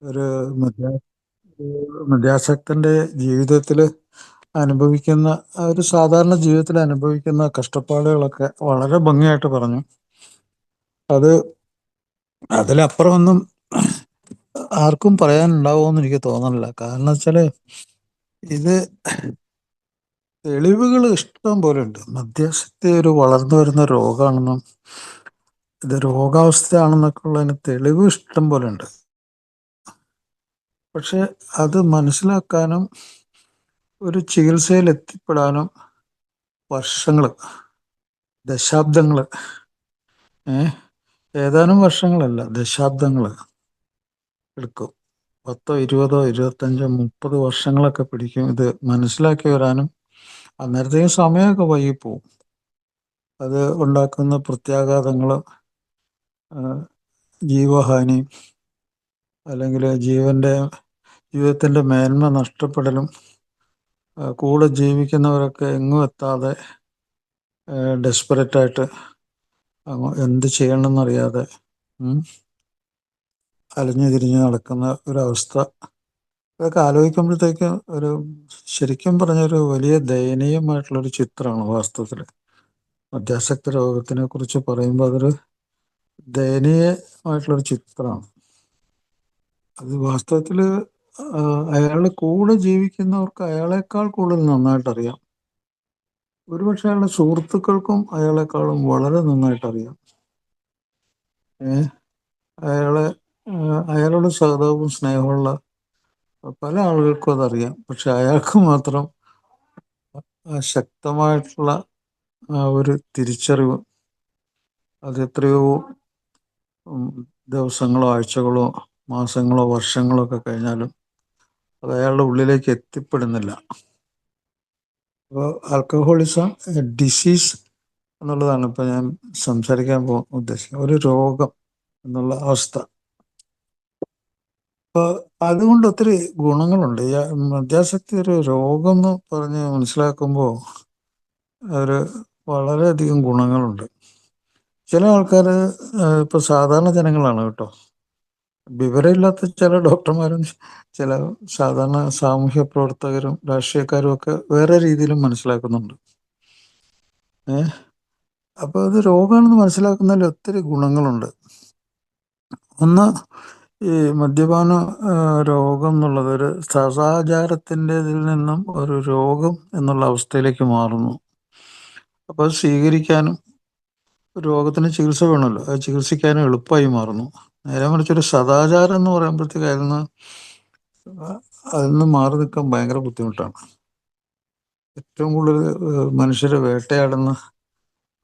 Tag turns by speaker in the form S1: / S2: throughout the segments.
S1: ഒരു മധ്യ മധ്യാസക്തന്റെ ജീവിതത്തിൽ അനുഭവിക്കുന്ന ഒരു സാധാരണ ജീവിതത്തിൽ അനുഭവിക്കുന്ന കഷ്ടപ്പാടുകളൊക്കെ വളരെ ഭംഗിയായിട്ട് പറഞ്ഞു. അത് അതിലപ്പുറമൊന്നും ആർക്കും പറയാനുണ്ടാവുമെന്ന് എനിക്ക് തോന്നുന്നില്ല. കാരണം വെച്ചാല് ഇത് തെളിവുകൾ ഇഷ്ടം പോലെ ഉണ്ട്. മദ്യാസക്തി ഒരു വളർന്നു വരുന്ന രോഗമാണെന്നും ഇത് രോഗാവസ്ഥയാണെന്നൊക്കെ ഉള്ളതിന് തെളിവ് ഇഷ്ടം പോലെ ഉണ്ട്. പക്ഷെ അത് മനസ്സിലാക്കാനും ഒരു ചികിത്സയിൽ എത്തിപ്പെടാനും വർഷങ്ങൾ, ദശാബ്ദങ്ങൾ, ഏതാനും വർഷങ്ങളല്ല, ദശാബ്ദങ്ങൾ എടുക്കും. 10, 20, 25, 30 വർഷങ്ങളൊക്കെ പിടിക്കും ഇത് മനസ്സിലാക്കി വരാനും. അന്നേരത്തേക്കും സമയമൊക്കെ വൈകിപ്പോവും. അത് ഉണ്ടാക്കുന്ന പ്രത്യാഘാതങ്ങൾ, ജീവഹാനി, അല്ലെങ്കിൽ ജീവിതത്തിൻ്റെ മേന്മ നഷ്ടപ്പെടലും, കൂടെ ജീവിക്കുന്നവരൊക്കെ എങ്ങും എത്താതെ ഡെസ്പറേറ്റായിട്ട് എന്ത് ചെയ്യണമെന്നറിയാതെ അലഞ്ഞു തിരിഞ്ഞ് നടക്കുന്ന ഒരവസ്ഥ. ഇതൊക്കെ ആലോചിക്കുമ്പോഴത്തേക്ക് ശരിക്കും പറഞ്ഞൊരു വലിയ ദയനീയമായിട്ടുള്ളൊരു ചിത്രമാണ് വാസ്തവത്തിൽ. മദ്യാസക്ത രോഗത്തിനെ കുറിച്ച് പറയുമ്പോൾ അതൊരു ദയനീയമായിട്ടുള്ളൊരു ചിത്രമാണ്. അത് വാസ്തവത്തിൽ അയാളുടെ കൂടെ ജീവിക്കുന്നവർക്ക് അയാളെക്കാൾ കൂടുതൽ നന്നായിട്ടറിയാം. ഒരുപക്ഷെ അയാളുടെ സുഹൃത്തുക്കൾക്കും അയാളെക്കാളും വളരെ നന്നായിട്ടറിയാം. അയാളോട് സഹതാപവും സ്നേഹമുള്ള പല ആളുകൾക്കും അതറിയാം. പക്ഷെ അയാൾക്ക് മാത്രം ശക്തമായിട്ടുള്ള ഒരു തിരിച്ചറിവ് അത് എത്രയോ ദിവസങ്ങളോ ആഴ്ചകളോ മാസങ്ങളോ വർഷങ്ങളോ ഒക്കെ കഴിഞ്ഞാലും അത് അയാളുടെ ഉള്ളിലേക്ക് എത്തിപ്പെടുന്നില്ല. അപ്പോൾ ആൽക്കഹോളിസം ഡിസീസ് എന്നുള്ളതാണ് ഇപ്പോൾ ഞാൻ സംസാരിക്കാൻ ഉദ്ദേശിക്കുന്നത്, ഒരു രോഗം എന്നുള്ള അവസ്ഥ. അപ്പോൾ അതുകൊണ്ട് ഒത്തിരി ഗുണങ്ങളുണ്ട്. ഈ മദ്യാസക്തി ഒരു രോഗം എന്ന് പറഞ്ഞ് മനസ്സിലാക്കുമ്പോൾ വളരെയധികം ഗുണങ്ങളുണ്ട്. ചില ആൾക്കാർ ഇപ്പോൾ സാധാരണ ജനങ്ങളാണ് കേട്ടോ, വിവരമില്ലാത്ത ചില ഡോക്ടർമാരും ചില സാധാരണ സാമൂഹ്യ പ്രവർത്തകരും രാഷ്ട്രീയക്കാരും ഒക്കെ വേറെ രീതിയിലും മനസ്സിലാക്കുന്നുണ്ട്. അപ്പോൾ അത് രോഗമാണെന്ന് മനസ്സിലാക്കുന്നതിൽ ഒത്തിരി ഗുണങ്ങളുണ്ട്. ഒന്ന്, ഈ മദ്യപാന രോഗം എന്നുള്ളത് ഒരു സദാചാരത്തിൻ്റെതിൽ നിന്നും ഒരു രോഗം എന്നുള്ള അവസ്ഥയിലേക്ക് മാറുന്നു. അപ്പോൾ അത് സ്വീകരിക്കാനും രോഗത്തിന് ചികിത്സ വേണമല്ലോ, അത് ചികിത്സിക്കാനും എളുപ്പമായി മാറുന്നു. നേരെ മറിച്ചൊരു സദാചാരം എന്ന് പറയുമ്പോഴത്തേക്ക് അതിൽ നിന്ന് മാറി നിൽക്കാൻ ഭയങ്കര ബുദ്ധിമുട്ടാണ്. ഏറ്റവും കൂടുതൽ മനുഷ്യരെ വേട്ടയാടുന്ന,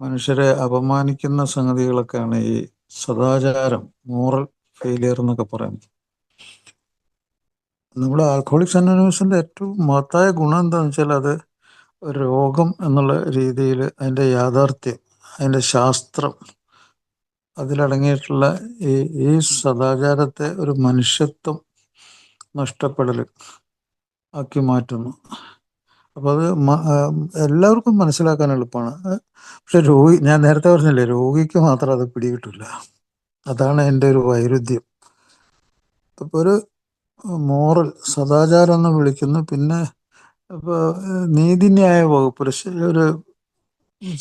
S1: മനുഷ്യരെ അപമാനിക്കുന്ന സംഗതികളൊക്കെയാണ് ഈ സദാചാരം, മോറൽ ഫെയിലിയർ എന്നൊക്കെ പറയുന്നത്. നമ്മുടെ ആൽക്കഹോളിക്സ് അനോണിമസിൻ്റെ ഏറ്റവും മഹത്തായ ഗുണം എന്താണെന്ന് വെച്ചാൽ അത് ഒരു രോഗം എന്നുള്ള രീതിയിൽ അതിൻ്റെ യാഥാർത്ഥ്യം, അതിൻ്റെ ശാസ്ത്രം, അതിലടങ്ങിയിട്ടുള്ള ഈ സദാചാരത്തെ ഒരു മനുഷ്യത്വം നഷ്ടപ്പെടൽ ആക്കി മാറ്റുന്നു. അപ്പോൾ അത് എല്ലാവർക്കും മനസ്സിലാക്കാൻ എളുപ്പമാണ്. പക്ഷെ ഞാൻ നേരത്തെ പറഞ്ഞില്ലേ, രോഗിക്ക് മാത്രം അത് പിടികിട്ടില്ല. അതാണ് എൻ്റെ ഒരു വൈരുദ്ധ്യം. ഇപ്പോൾ ഒരു മോറൽ സദാചാരം എന്ന് വിളിക്കുന്നു. പിന്നെ ഇപ്പോൾ നീതിന്യായ വകുപ്പ് ഒരു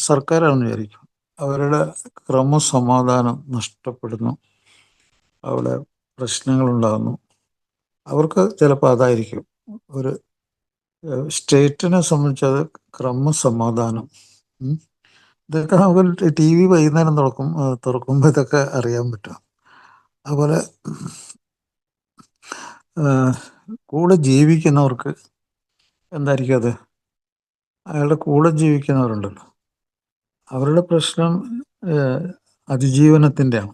S1: സർക്കാരാണെന്ന് വിചാരിക്കും, അവരുടെ ക്രമസമാധാനം നഷ്ടപ്പെടുന്നു, അവിടെ പ്രശ്നങ്ങളുണ്ടാകുന്നു. അവർക്ക് ചിലപ്പോൾ അതായിരിക്കും ഒരു സ്റ്റേറ്റിനെ സംബന്ധിച്ചത് ക്രമസമാധാനം. ഇതൊക്കെ നമുക്ക് ടി വി വൈകുന്നേരം തുറക്കുമ്പോൾ ഇതൊക്കെ അറിയാൻ പറ്റും. അതുപോലെ കൂടെ ജീവിക്കുന്നവർക്ക് എന്തായിരിക്കും അത്, അയാളുടെ കൂടെ ജീവിക്കുന്നവരുണ്ടല്ലോ, അവരുടെ പ്രശ്നം അതിജീവനത്തിൻ്റെയാണ്.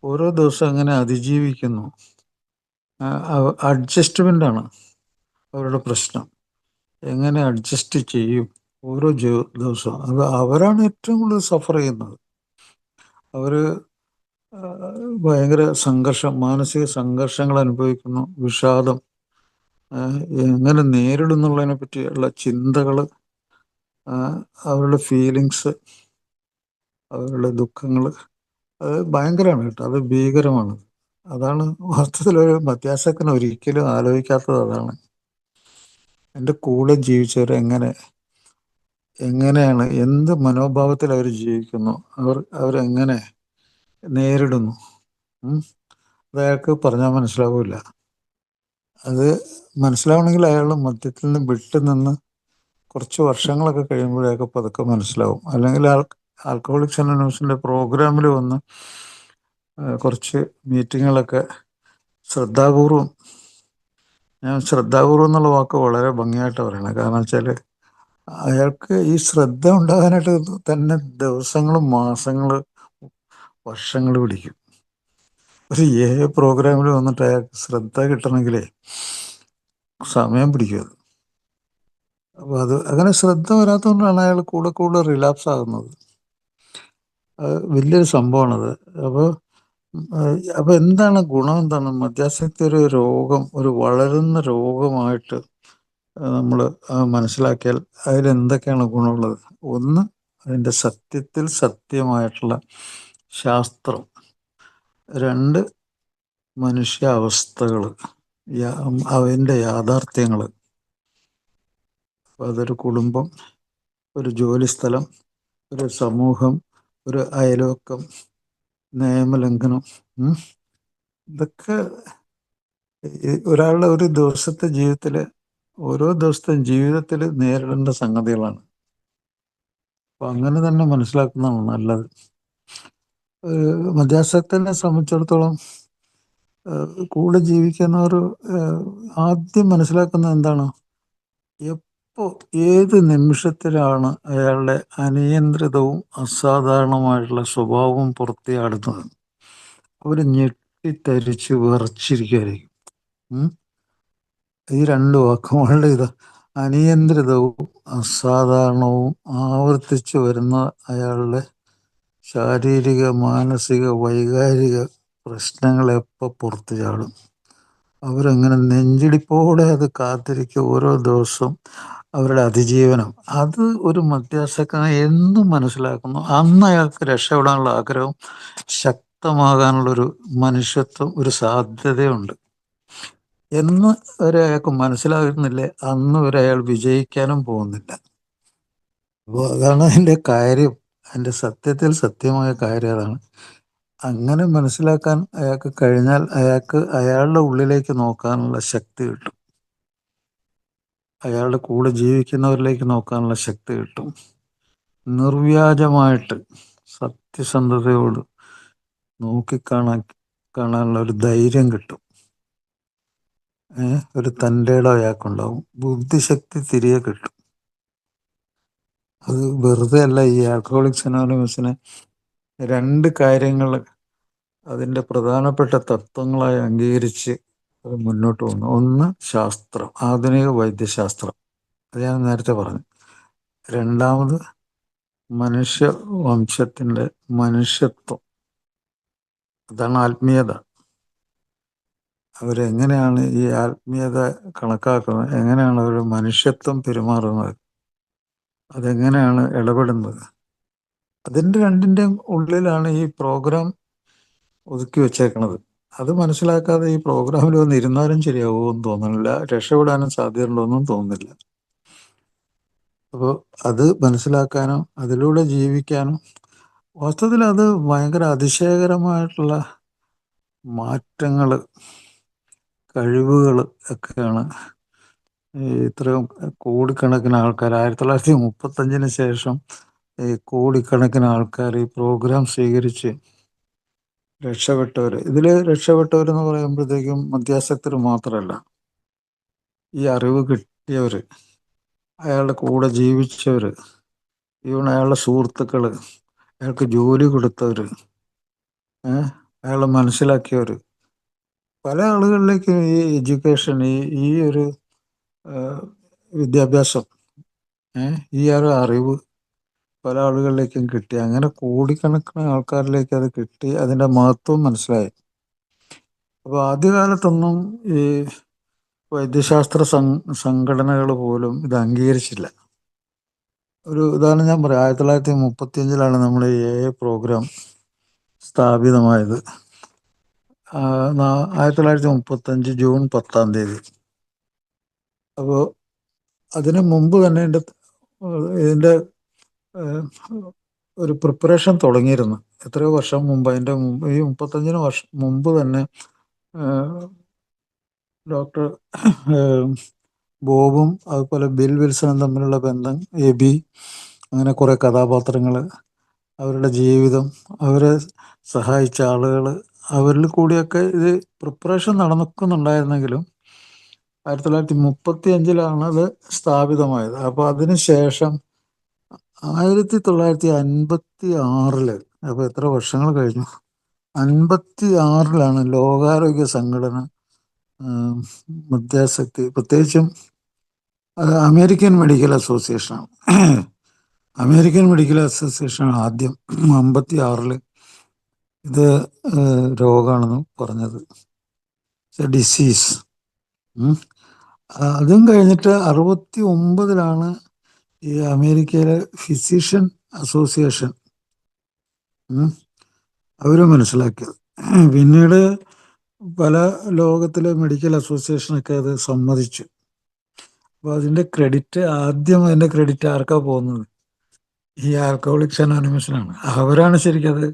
S1: ഓരോ ദിവസം എങ്ങനെ അതിജീവിക്കുന്നു, അഡ്ജസ്റ്റ്മെൻ്റാണ് അവരുടെ പ്രശ്നം. എങ്ങനെ അഡ്ജസ്റ്റ് ചെയ്യും ഓരോ ദിവസവും. അത് അവരാണ് ഏറ്റവും കൂടുതൽ സഫർ ചെയ്യുന്നത്. അവർ ഭയങ്കര മാനസിക സംഘർഷങ്ങൾ അനുഭവിക്കുന്നു, വിഷാദം, എങ്ങനെ നേരിടും എന്നുള്ളതിനെ പറ്റിയുള്ള ചിന്തകൾ, അവരുടെ ഫീലിങ്സ്, അവരുടെ ദുഃഖങ്ങൾ, അത് ഭയങ്കരമാണ് കേട്ടോ, അത് ഭീകരമാണ്. അതാണ് വാസ്തവത്തിലൊരു മധ്യാസക്തൻ ഒരിക്കലും ആലോചിക്കാത്തത്. അതാണ് എൻ്റെ കൂടെ എങ്ങനെയാണ്, എന്ത് മനോഭാവത്തിൽ അവർ ജീവിക്കുന്നു, അവരെങ്ങനെ നേരിടുന്നു. അത് അയാൾക്ക് പറഞ്ഞാൽ മനസ്സിലാവില്ല. അത് മനസ്സിലാവണമെങ്കിൽ അയാൾ മദ്യത്തിൽ നിന്ന് വിട്ടു നിന്ന് കുറച്ച് വർഷങ്ങളൊക്കെ കഴിയുമ്പോഴേക്ക് പതുക്കെ മനസ്സിലാവും. അല്ലെങ്കിൽ ആൽക്കഹോളിക്സ് അനോണിമസിൻ്റെ പ്രോഗ്രാമിൽ വന്ന് കുറച്ച് മീറ്റിങ്ങുകളൊക്കെ ശ്രദ്ധാപൂർവം, ഞാൻ ശ്രദ്ധാപൂർവം എന്നുള്ള വാക്ക് വളരെ ഭംഗിയായിട്ട് പറയണം. കാരണം വെച്ചാൽ അയാൾക്ക് ഈ ശ്രദ്ധ ഉണ്ടാകാനായിട്ട് തന്നെ ദിവസങ്ങൾ, മാസങ്ങൾ, വർഷങ്ങൾ പിടിക്കും. ഒരു പ്രോഗ്രാമിൽ വന്നിട്ട് അയാൾക്ക് ശ്രദ്ധ കിട്ടണമെങ്കിലേ സമയം പിടിക്കും. അത് അപ്പോൾ അങ്ങനെ ശ്രദ്ധ വരാത്തതുകൊണ്ടാണ് അയാൾ കൂടെ റിലാപ്സ് ആകുന്നത്. വലിയൊരു സംഭവമാണത്. അപ്പോൾ എന്താണ് ഗുണം? എന്താണ് മദ്യാസക്തി? ഒരു രോഗം, ഒരു വളരുന്ന രോഗമായിട്ട് നമ്മൾ മനസ്സിലാക്കിയാൽ അതിലെന്തൊക്കെയാണ് ഗുണമുള്ളത്? ഒന്ന്, അതിൻ്റെ സത്യത്തിൽ സത്യമായിട്ടുള്ള ശാസ്ത്രം. രണ്ട്, മനുഷ്യാവസ്ഥകൾ, അതിൻ്റെ യാഥാർത്ഥ്യങ്ങൾ. അതൊരു കുടുംബം, ഒരു ജോലിസ്ഥലം, ഒരു സമൂഹം, ഒരു അയൽവക്കം, നിയമലംഘനം, ഇതൊക്കെ ഒരാളുടെ ഒരു ദിവസത്തെ ജീവിതത്തിൽ, ഓരോ ദിവസത്തെ ജീവിതത്തിൽ നേരിടേണ്ട സംഗതികളാണ്. അപ്പം അങ്ങനെ തന്നെ മനസ്സിലാക്കുന്നതാണ് നല്ലത്. മദ്യാസക്തനെ സംബന്ധിച്ചിടത്തോളം കൂടെ ജീവിക്കുന്നവർ ആദ്യം മനസ്സിലാക്കുന്നത് എന്താണ്? എപ്പോൾ, ഏത് നിമിഷത്തിലാണ് അയാളുടെ അനിയന്ത്രിതവും അസാധാരണമായിട്ടുള്ള സ്വഭാവവും പുറത്തിയാടുന്നത്? അവർ ഞെട്ടിത്തരിച്ച് വിറച്ചിരിക്കുകയായിരിക്കും. ഈ രണ്ട് വാക്കുകളുടെ അനിയന്ത്രിതവും അസാധാരണവും ആവർത്തിച്ച് വരുന്ന അയാളുടെ ശാരീരിക, മാനസിക, വൈകാരിക പ്രശ്നങ്ങൾ എപ്പോൾ പുറത്തു ചാടും? അവരങ്ങനെ നെഞ്ചിടിപ്പോടെ അത് കാത്തിരിക്കുക ഓരോ ദിവസവും, അവരുടെ അതിജീവനം. അത് ഒരു മദ്യാസക്തനെ എന്നും മനസ്സിലാക്കുന്നു. അന്ന് അയാൾക്ക് രക്ഷപ്പെടാനുള്ള ആഗ്രഹം, ശക്തമാകാനുള്ളൊരു മനുഷ്യത്വം, ഒരു സാധ്യതയുണ്ട്. എന്ന് വരെ അയാൾക്ക് മനസ്സിലാകുന്നില്ലേ, അന്ന് വരെ അയാൾ വിജയിക്കാനും പോകുന്നില്ല. അപ്പോൾ അതാണ് അതിൻ്റെ കാര്യം. അതിൻ്റെ സത്യത്തിൽ സത്യമായ കാര്യം അതാണ്. അങ്ങനെ മനസ്സിലാക്കാൻ അയാൾക്ക് കഴിഞ്ഞാൽ അയാൾക്ക് അയാളുടെ ഉള്ളിലേക്ക് നോക്കാനുള്ള ശക്തി കിട്ടും. അയാളുടെ കൂടെ ജീവിക്കുന്നവരിലേക്ക് നോക്കാനുള്ള ശക്തി കിട്ടും. നിർവ്യാജമായിട്ട് സത്യസന്ധതയോട് കാണാനുള്ള ഒരു ധൈര്യം കിട്ടും. ഒരു തൻ്റെ ഇടം അയാൾക്കുണ്ടാവും. ബുദ്ധിശക്തി തിരികെ കിട്ടും. അത് വെറുതെ അല്ല. ഈ ആൽക്കഹോളിക്സ് അനോണിമസിന് രണ്ട് കാര്യങ്ങൾ അതിൻ്റെ പ്രധാനപ്പെട്ട തത്വങ്ങളായി അംഗീകരിച്ച് അത് മുന്നോട്ട് പോകുന്നു. ഒന്ന്, ശാസ്ത്രം, ആധുനിക വൈദ്യശാസ്ത്രം, അത് ഞാൻ നേരത്തെ പറഞ്ഞു. രണ്ടാമത്, മനുഷ്യവംശത്തിൻ്റെ മനുഷ്യത്വം, അതാണ് ആത്മീയത. അവരെങ്ങനെയാണ് ഈ ആത്മീയത കണക്കാക്കുന്നത്, എങ്ങനെയാണ് അവർ മനുഷ്യത്വം പെരുമാറുന്നത്, അതെങ്ങനെയാണ് ഇടപെടുന്നത്, അതിൻ്റെ രണ്ടിൻ്റെയും ഉള്ളിലാണ് ഈ പ്രോഗ്രാം ഒതുക്കി വെച്ചേക്കണത്. അത് മനസ്സിലാക്കാതെ ഈ പ്രോഗ്രാമിൽ വന്ന് ഇരുന്നാലും ശരിയാവുമെന്ന് തോന്നുന്നില്ല, രക്ഷപ്പെടാനും സാധ്യതയുണ്ടോയെന്നും തോന്നുന്നില്ല. അപ്പോൾ അത് മനസ്സിലാക്കാനും അതിലൂടെ ജീവിക്കാനും, വാസ്തവത്തിൽ അത് ഭയങ്കര അതിശയകരമായിട്ടുള്ള മാറ്റങ്ങൾ, കഴിവുകൾ ഒക്കെയാണ് ഇത്രയും കോടിക്കണക്കിന് ആൾക്കാർ 1935 ശേഷം ഈ കോടിക്കണക്കിന് ആൾക്കാർ ഈ പ്രോഗ്രാം സ്വീകരിച്ച് രക്ഷപ്പെട്ടവർ. ഇതിൽ രക്ഷപ്പെട്ടവരെന്ന് പറയുമ്പോഴത്തേക്കും മദ്യാസക്തർ മാത്രമല്ല, ഈ അറിവ് കിട്ടിയവർ, അയാളുടെ കൂടെ ജീവിച്ചവർ, ഈവൺ അയാളുടെ സുഹൃത്തുക്കൾ, അയാൾക്ക് ജോലി കൊടുത്തവർ, അയാളെ മനസ്സിലാക്കിയവർ, പല ആളുകളിലേക്കും ഈ എഡ്യൂക്കേഷൻ, ഈ ഒരു വിദ്യാഭ്യാസം, ഈ ഒരു അറിവ് പല ആളുകളിലേക്കും കിട്ടി. അങ്ങനെ കോടിക്കണക്കിന് ആൾക്കാരിലേക്ക് അത് കിട്ടി, അതിൻ്റെ മഹത്വം മനസ്സിലായി. അപ്പോൾ ആദ്യകാലത്തൊന്നും ഈ വൈദ്യശാസ്ത്ര സംഘടനകൾ പോലും ഇത് അംഗീകരിച്ചില്ല. ഒരു ഉദാഹരണം ഞാൻ പറയാം. 1935 നമ്മൾ ഈ പ്രോഗ്രാം സ്ഥാപിതമായത്. 1935 ജൂൺ 10-ാം തീയതി. അപ്പോൾ അതിന് മുമ്പ് തന്നെ ഇതിൻ്റെ ഒരു പ്രിപ്പറേഷൻ തുടങ്ങിയിരുന്നു. എത്രയോ വർഷം മുമ്പ്, അതിൻ്റെ മുമ്പ്, ഈ 35 വർഷം മുമ്പ് തന്നെ ഡോക്ടർ ബോബും അതുപോലെ ബിൽ വിൽസണും തമ്മിലുള്ള ബന്ധം, എബി, അങ്ങനെ കുറേ കഥാപാത്രങ്ങൾ, അവരുടെ ജീവിതം, അവരെ സഹായിച്ച ആളുകൾ, അവരിൽ കൂടിയൊക്കെ ഇത് പ്രിപ്പറേഷൻ നടക്കുന്നുണ്ടായിരുന്നെങ്കിലും 1935 അത് സ്ഥാപിതമായത്. അപ്പോൾ അതിനുശേഷം 1956, അപ്പോൾ എത്ര വർഷങ്ങൾ കഴിഞ്ഞു, 1956 ലോകാരോഗ്യ സംഘടന മദ്യാസക്തി, പ്രത്യേകിച്ചും അമേരിക്കൻ മെഡിക്കൽ അസോസിയേഷനാണ്. അമേരിക്കൻ മെഡിക്കൽ അസോസിയേഷൻ ആദ്യം 1956 ഇത് രോഗമാണെന്ന് പറഞ്ഞത്, ഡിസീസ്. അതും കഴിഞ്ഞിട്ട് 1969 ഈ അമേരിക്കയിലെ ഫിസിഷ്യൻ അസോസിയേഷൻ അവർ മനസ്സിലാക്കിയത്. പിന്നീട് പല ലോകത്തിലെ മെഡിക്കൽ അസോസിയേഷനൊക്കെ അത് സമ്മതിച്ചു. അപ്പോൾ അതിൻ്റെ ക്രെഡിറ്റ് ആർക്കാ പോകുന്നത്? ഈ ആൽക്കഹോളിക്സ് അനോണിമസിനാണ്. അവരാണ് ശരിക്കത്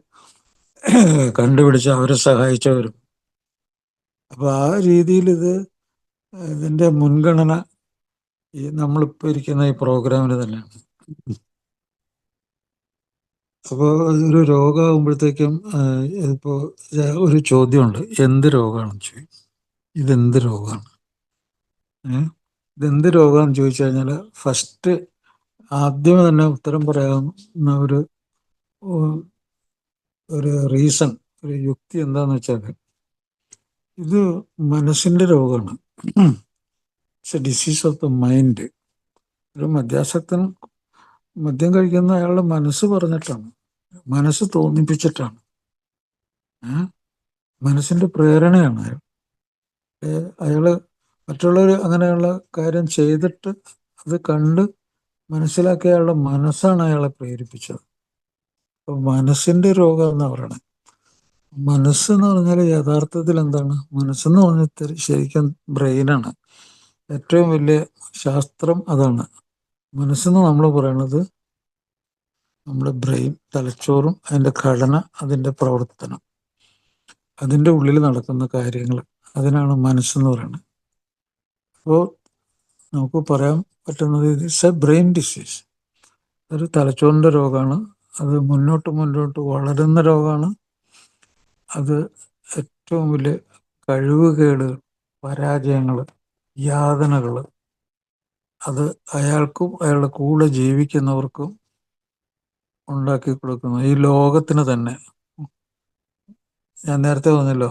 S1: കണ്ടുപിടിച്ച് അവരെ സഹായിച്ചവരും. അപ്പോൾ ആ രീതിയിൽ ഇതിൻ്റെ മുൻഗണന ഈ നമ്മളിപ്പോൾ ഇരിക്കുന്ന ഈ പ്രോഗ്രാമിന് തന്നെയാണ്. അപ്പോൾ ഒരു രോഗമാകുമ്പോഴത്തേക്കും ഇപ്പോൾ ഒരു ചോദ്യമുണ്ട്, എന്ത് രോഗമാണെന്ന് ചോദിക്കും. ഇതെന്ത് രോഗമാണ്? ഇതെന്ത് രോഗമാണെന്ന് ചോദിച്ചു കഴിഞ്ഞാൽ ഫസ്റ്റ് ആദ്യമേ തന്നെ ഉത്തരം പറയാവുന്ന ഒരു റീസൺ, ഒരു യുക്തി എന്താണെന്ന് വെച്ചാൽ ഇത് മനസ്സിൻ്റെ രോഗമാണ്. It's A disease of the mind. ഒരു മദ്യാസക്തൻ മദ്യം കഴിക്കുന്ന അയാളുടെ മനസ്സ് പറഞ്ഞിട്ടാണ്, മനസ്സ് തോന്നിപ്പിച്ചിട്ടാണ്, മനസ്സിൻ്റെ പ്രേരണയാണ്. അയാള് മറ്റുള്ളവർ അങ്ങനെയുള്ള കാര്യം ചെയ്തിട്ട് അത് കണ്ട് മനസ്സിലാക്കിയ അയാളുടെ മനസ്സാണ് അയാളെ പ്രേരിപ്പിച്ചത്. അപ്പോൾ മനസ്സിൻ്റെ രോഗം എന്നാണ് പറയണത്. മനസ്സെന്ന് പറഞ്ഞാൽ യഥാർത്ഥത്തിൽ എന്താണ്? മനസ്സെന്ന് പറഞ്ഞാൽ ശരിക്കും ബ്രെയിനാണ്. ഏറ്റവും വലിയ ശാസ്ത്രം അതാണ്. മനസ്സെന്ന് നമ്മൾ പറയണത് നമ്മുടെ ബ്രെയിൻ, തലച്ചോറും അതിൻ്റെ ഘടന, അതിൻ്റെ പ്രവർത്തനം, അതിൻ്റെ ഉള്ളിൽ നടക്കുന്ന കാര്യങ്ങൾ, അതിനാണ് മനസ്സെന്ന് പറയുന്നത്. അപ്പോൾ നമുക്ക് പറയാൻ പറ്റുന്നത് ഇറ്റ്സ് എ ബ്രെയിൻ ഡിസീസ്. ഒരു തലച്ചോറിൻ്റെ രോഗമാണ്. അത് മുന്നോട്ട് വളരുന്ന രോഗമാണ്. അത് ഏറ്റവും വലിയ കഴിവുകേട്, പരാജയങ്ങൾ, യാതനകൾ അത് അയാൾക്കും അയാളുടെ കൂടെ ജീവിക്കുന്നവർക്കും ഉണ്ടാക്കി കൊടുക്കുന്നു. ഈ ലോകത്തിന് തന്നെ. ഞാൻ നേരത്തെ പറഞ്ഞല്ലോ,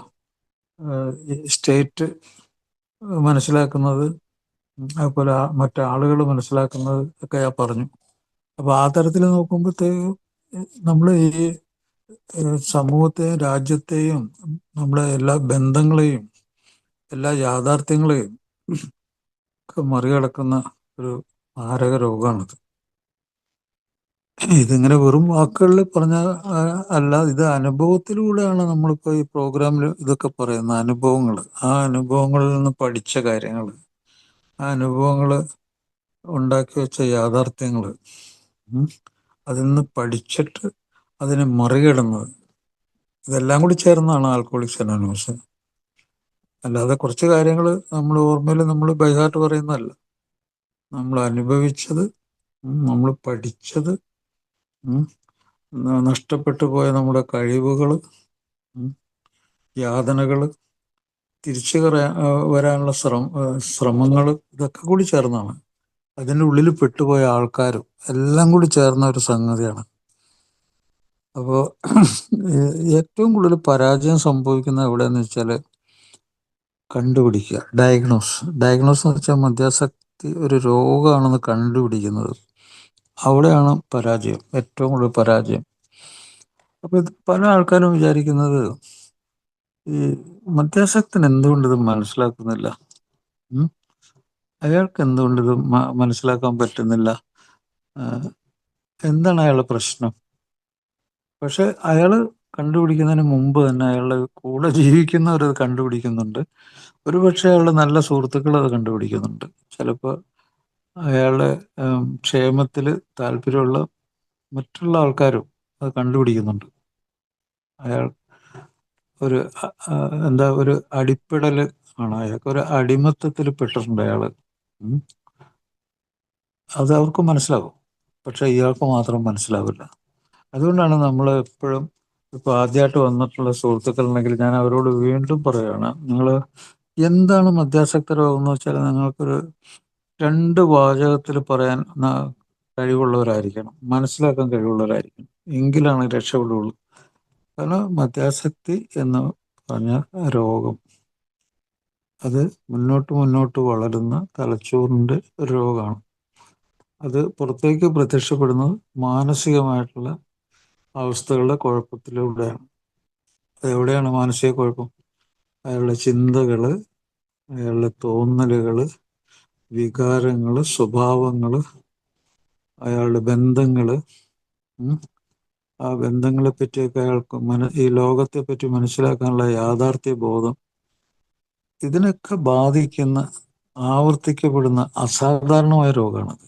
S1: ഈ സ്റ്റേറ്റ് മനസ്സിലാക്കുന്നത് അതുപോലെ മറ്റാളുകൾ മനസ്സിലാക്കുന്നത് ഒക്കെ ഞാൻ പറഞ്ഞു. അപ്പോൾ ആ തരത്തിൽ നോക്കുമ്പോഴത്തേക്കും നമ്മൾ ഈ സമൂഹത്തെയും രാജ്യത്തെയും നമ്മളെ എല്ലാ ബന്ധങ്ങളെയും എല്ലാ യാഥാർത്ഥ്യങ്ങളെയും ഒക്കെ മറികടക്കുന്ന ഒരു മാരക രോഗമാണിത്. ഇതിങ്ങനെ വെറും വാക്കുകളിൽ പറഞ്ഞാൽ അല്ല, ഇത് അനുഭവത്തിലൂടെയാണ് നമ്മളിപ്പോൾ ഈ പ്രോഗ്രാമിൽ ഇതൊക്കെ പറയുന്ന അനുഭവങ്ങൾ. ആ അനുഭവങ്ങളിൽ നിന്ന് പഠിച്ച കാര്യങ്ങൾ, ആ അനുഭവങ്ങൾ ഉണ്ടാക്കി വെച്ച യാഥാർത്ഥ്യങ്ങൾ, അതിൽ നിന്ന് പഠിച്ചിട്ട് അതിനെ മറികടന്നത്, ഇതെല്ലാം കൂടി ചേർന്നാണ് ആൽക്കഹോളിക്സ് അനോണിമസ്. അല്ലാതെ കുറച്ച് കാര്യങ്ങൾ നമ്മൾ ഓർമ്മയിൽ നമ്മൾ ബൈഹാർട്ട് പറയുന്നതല്ല. നമ്മൾ അനുഭവിച്ചത്, നമ്മൾ പഠിച്ചത്, നഷ്ടപ്പെട്ടു പോയ നമ്മുടെ കഴിവുകൾ, യാതനകൾ, തിരിച്ചു വരാനുള്ള ശ്രമങ്ങൾ, ഇതൊക്കെ കൂടി ചേർന്നാണ്. അതിൻ്റെ ഉള്ളിൽ പെട്ടുപോയ ആൾക്കാരും എല്ലാം കൂടി ചേർന്ന ഒരു സംഗതിയാണ്. അപ്പോൾ ഏറ്റവും കൂടുതൽ പരാജയം സംഭവിക്കുന്നത് എവിടെയെന്ന് വെച്ചാൽ കണ്ടുപിടിക്കുക, ഡയഗ്നോസ് എന്ന് വെച്ചാൽ മദ്യാസക്തി ഒരു രോഗമാണെന്ന് കണ്ടുപിടിക്കുന്നത്. അവിടെയാണ് പരാജയം, ഏറ്റവും കൂടുതൽ പരാജയം. അപ്പോൾ ഇത് പല ആൾക്കാരും വിചാരിക്കുന്നത് ഈ മദ്യാസക്തൻ എന്തുകൊണ്ട് ഇത് മനസ്സിലാക്കുന്നില്ല, അയാൾക്ക് എന്തുകൊണ്ട് ഇത് മനസ്സിലാക്കാൻ പറ്റുന്നില്ല, എന്താണ് അയാളുടെ പ്രശ്നം? പക്ഷെ അയാൾ കണ്ടുപിടിക്കുന്നതിന് മുമ്പ് തന്നെ അയാളുടെ കൂടെ ജീവിക്കുന്നവർ അത് കണ്ടുപിടിക്കുന്നുണ്ട്. ഒരുപക്ഷെ അയാളുടെ നല്ല സുഹൃത്തുക്കൾ അത് കണ്ടുപിടിക്കുന്നുണ്ട്. ചിലപ്പോൾ അയാളുടെ ക്ഷേമത്തിൽ താല്പര്യമുള്ള മറ്റുള്ള ആൾക്കാരും അത് കണ്ടുപിടിക്കുന്നുണ്ട്. അയാൾ ഒരു എന്താ ഒരു അടിപ്പിടൽ ആണ്, അയാൾക്ക് ഒരു അടിമത്തത്തിൽ പെട്ടിട്ടുണ്ട് അയാൾ. അത് അവർക്ക് മനസ്സിലാവും, പക്ഷെ ഇയാൾക്ക് മാത്രം മനസ്സിലാവില്ല. അതുകൊണ്ടാണ് നമ്മൾ എപ്പോഴും ഇപ്പോൾ ആദ്യമായിട്ട് വന്നിട്ടുള്ള സുഹൃത്തുക്കളുണ്ടെങ്കിൽ ഞാൻ അവരോട് വീണ്ടും പറയുകയാണ്, നിങ്ങൾ എന്താണ് മദ്യാസക്ത രോഗം എന്ന് വെച്ചാൽ നിങ്ങൾക്കൊരു 2 വാചകത്തിൽ പറയാൻ കഴിവുള്ളവരായിരിക്കണം, മനസ്സിലാക്കാൻ കഴിവുള്ളവരായിരിക്കണം, എങ്കിലാണ് രക്ഷപ്പെടുകയുള്ളൂ. കാരണം മദ്യാസക്തി എന്ന് പറഞ്ഞ രോഗം അത് മുന്നോട്ട് മുന്നോട്ട് വളരുന്ന തലച്ചോറിൻ്റെ ഒരു രോഗമാണ്. അത് പുറത്തേക്ക് പ്രത്യക്ഷപ്പെടുന്നത് മാനസികമായിട്ടുള്ള അവസ്ഥകളുടെ കുഴപ്പത്തിലൂടെയാണ്. അതെവിടെയാണ് മാനസിക കുഴപ്പം? അയാളുടെ ചിന്തകൾ, അയാളുടെ തോന്നലുകൾ, വികാരങ്ങൾ, സ്വഭാവങ്ങൾ, അയാളുടെ ബന്ധങ്ങൾ, ആ ബന്ധങ്ങളെ പറ്റിയൊക്കെ അയാൾക്ക് ഈ ലോകത്തെ പറ്റി മനസ്സിലാക്കാനുള്ള യാഥാർത്ഥ്യ ബോധം, ഇതിനൊക്കെ ബാധിക്കുന്ന ആവർത്തിക്കപ്പെടുന്ന അസാധാരണമായ രോഗമാണത്.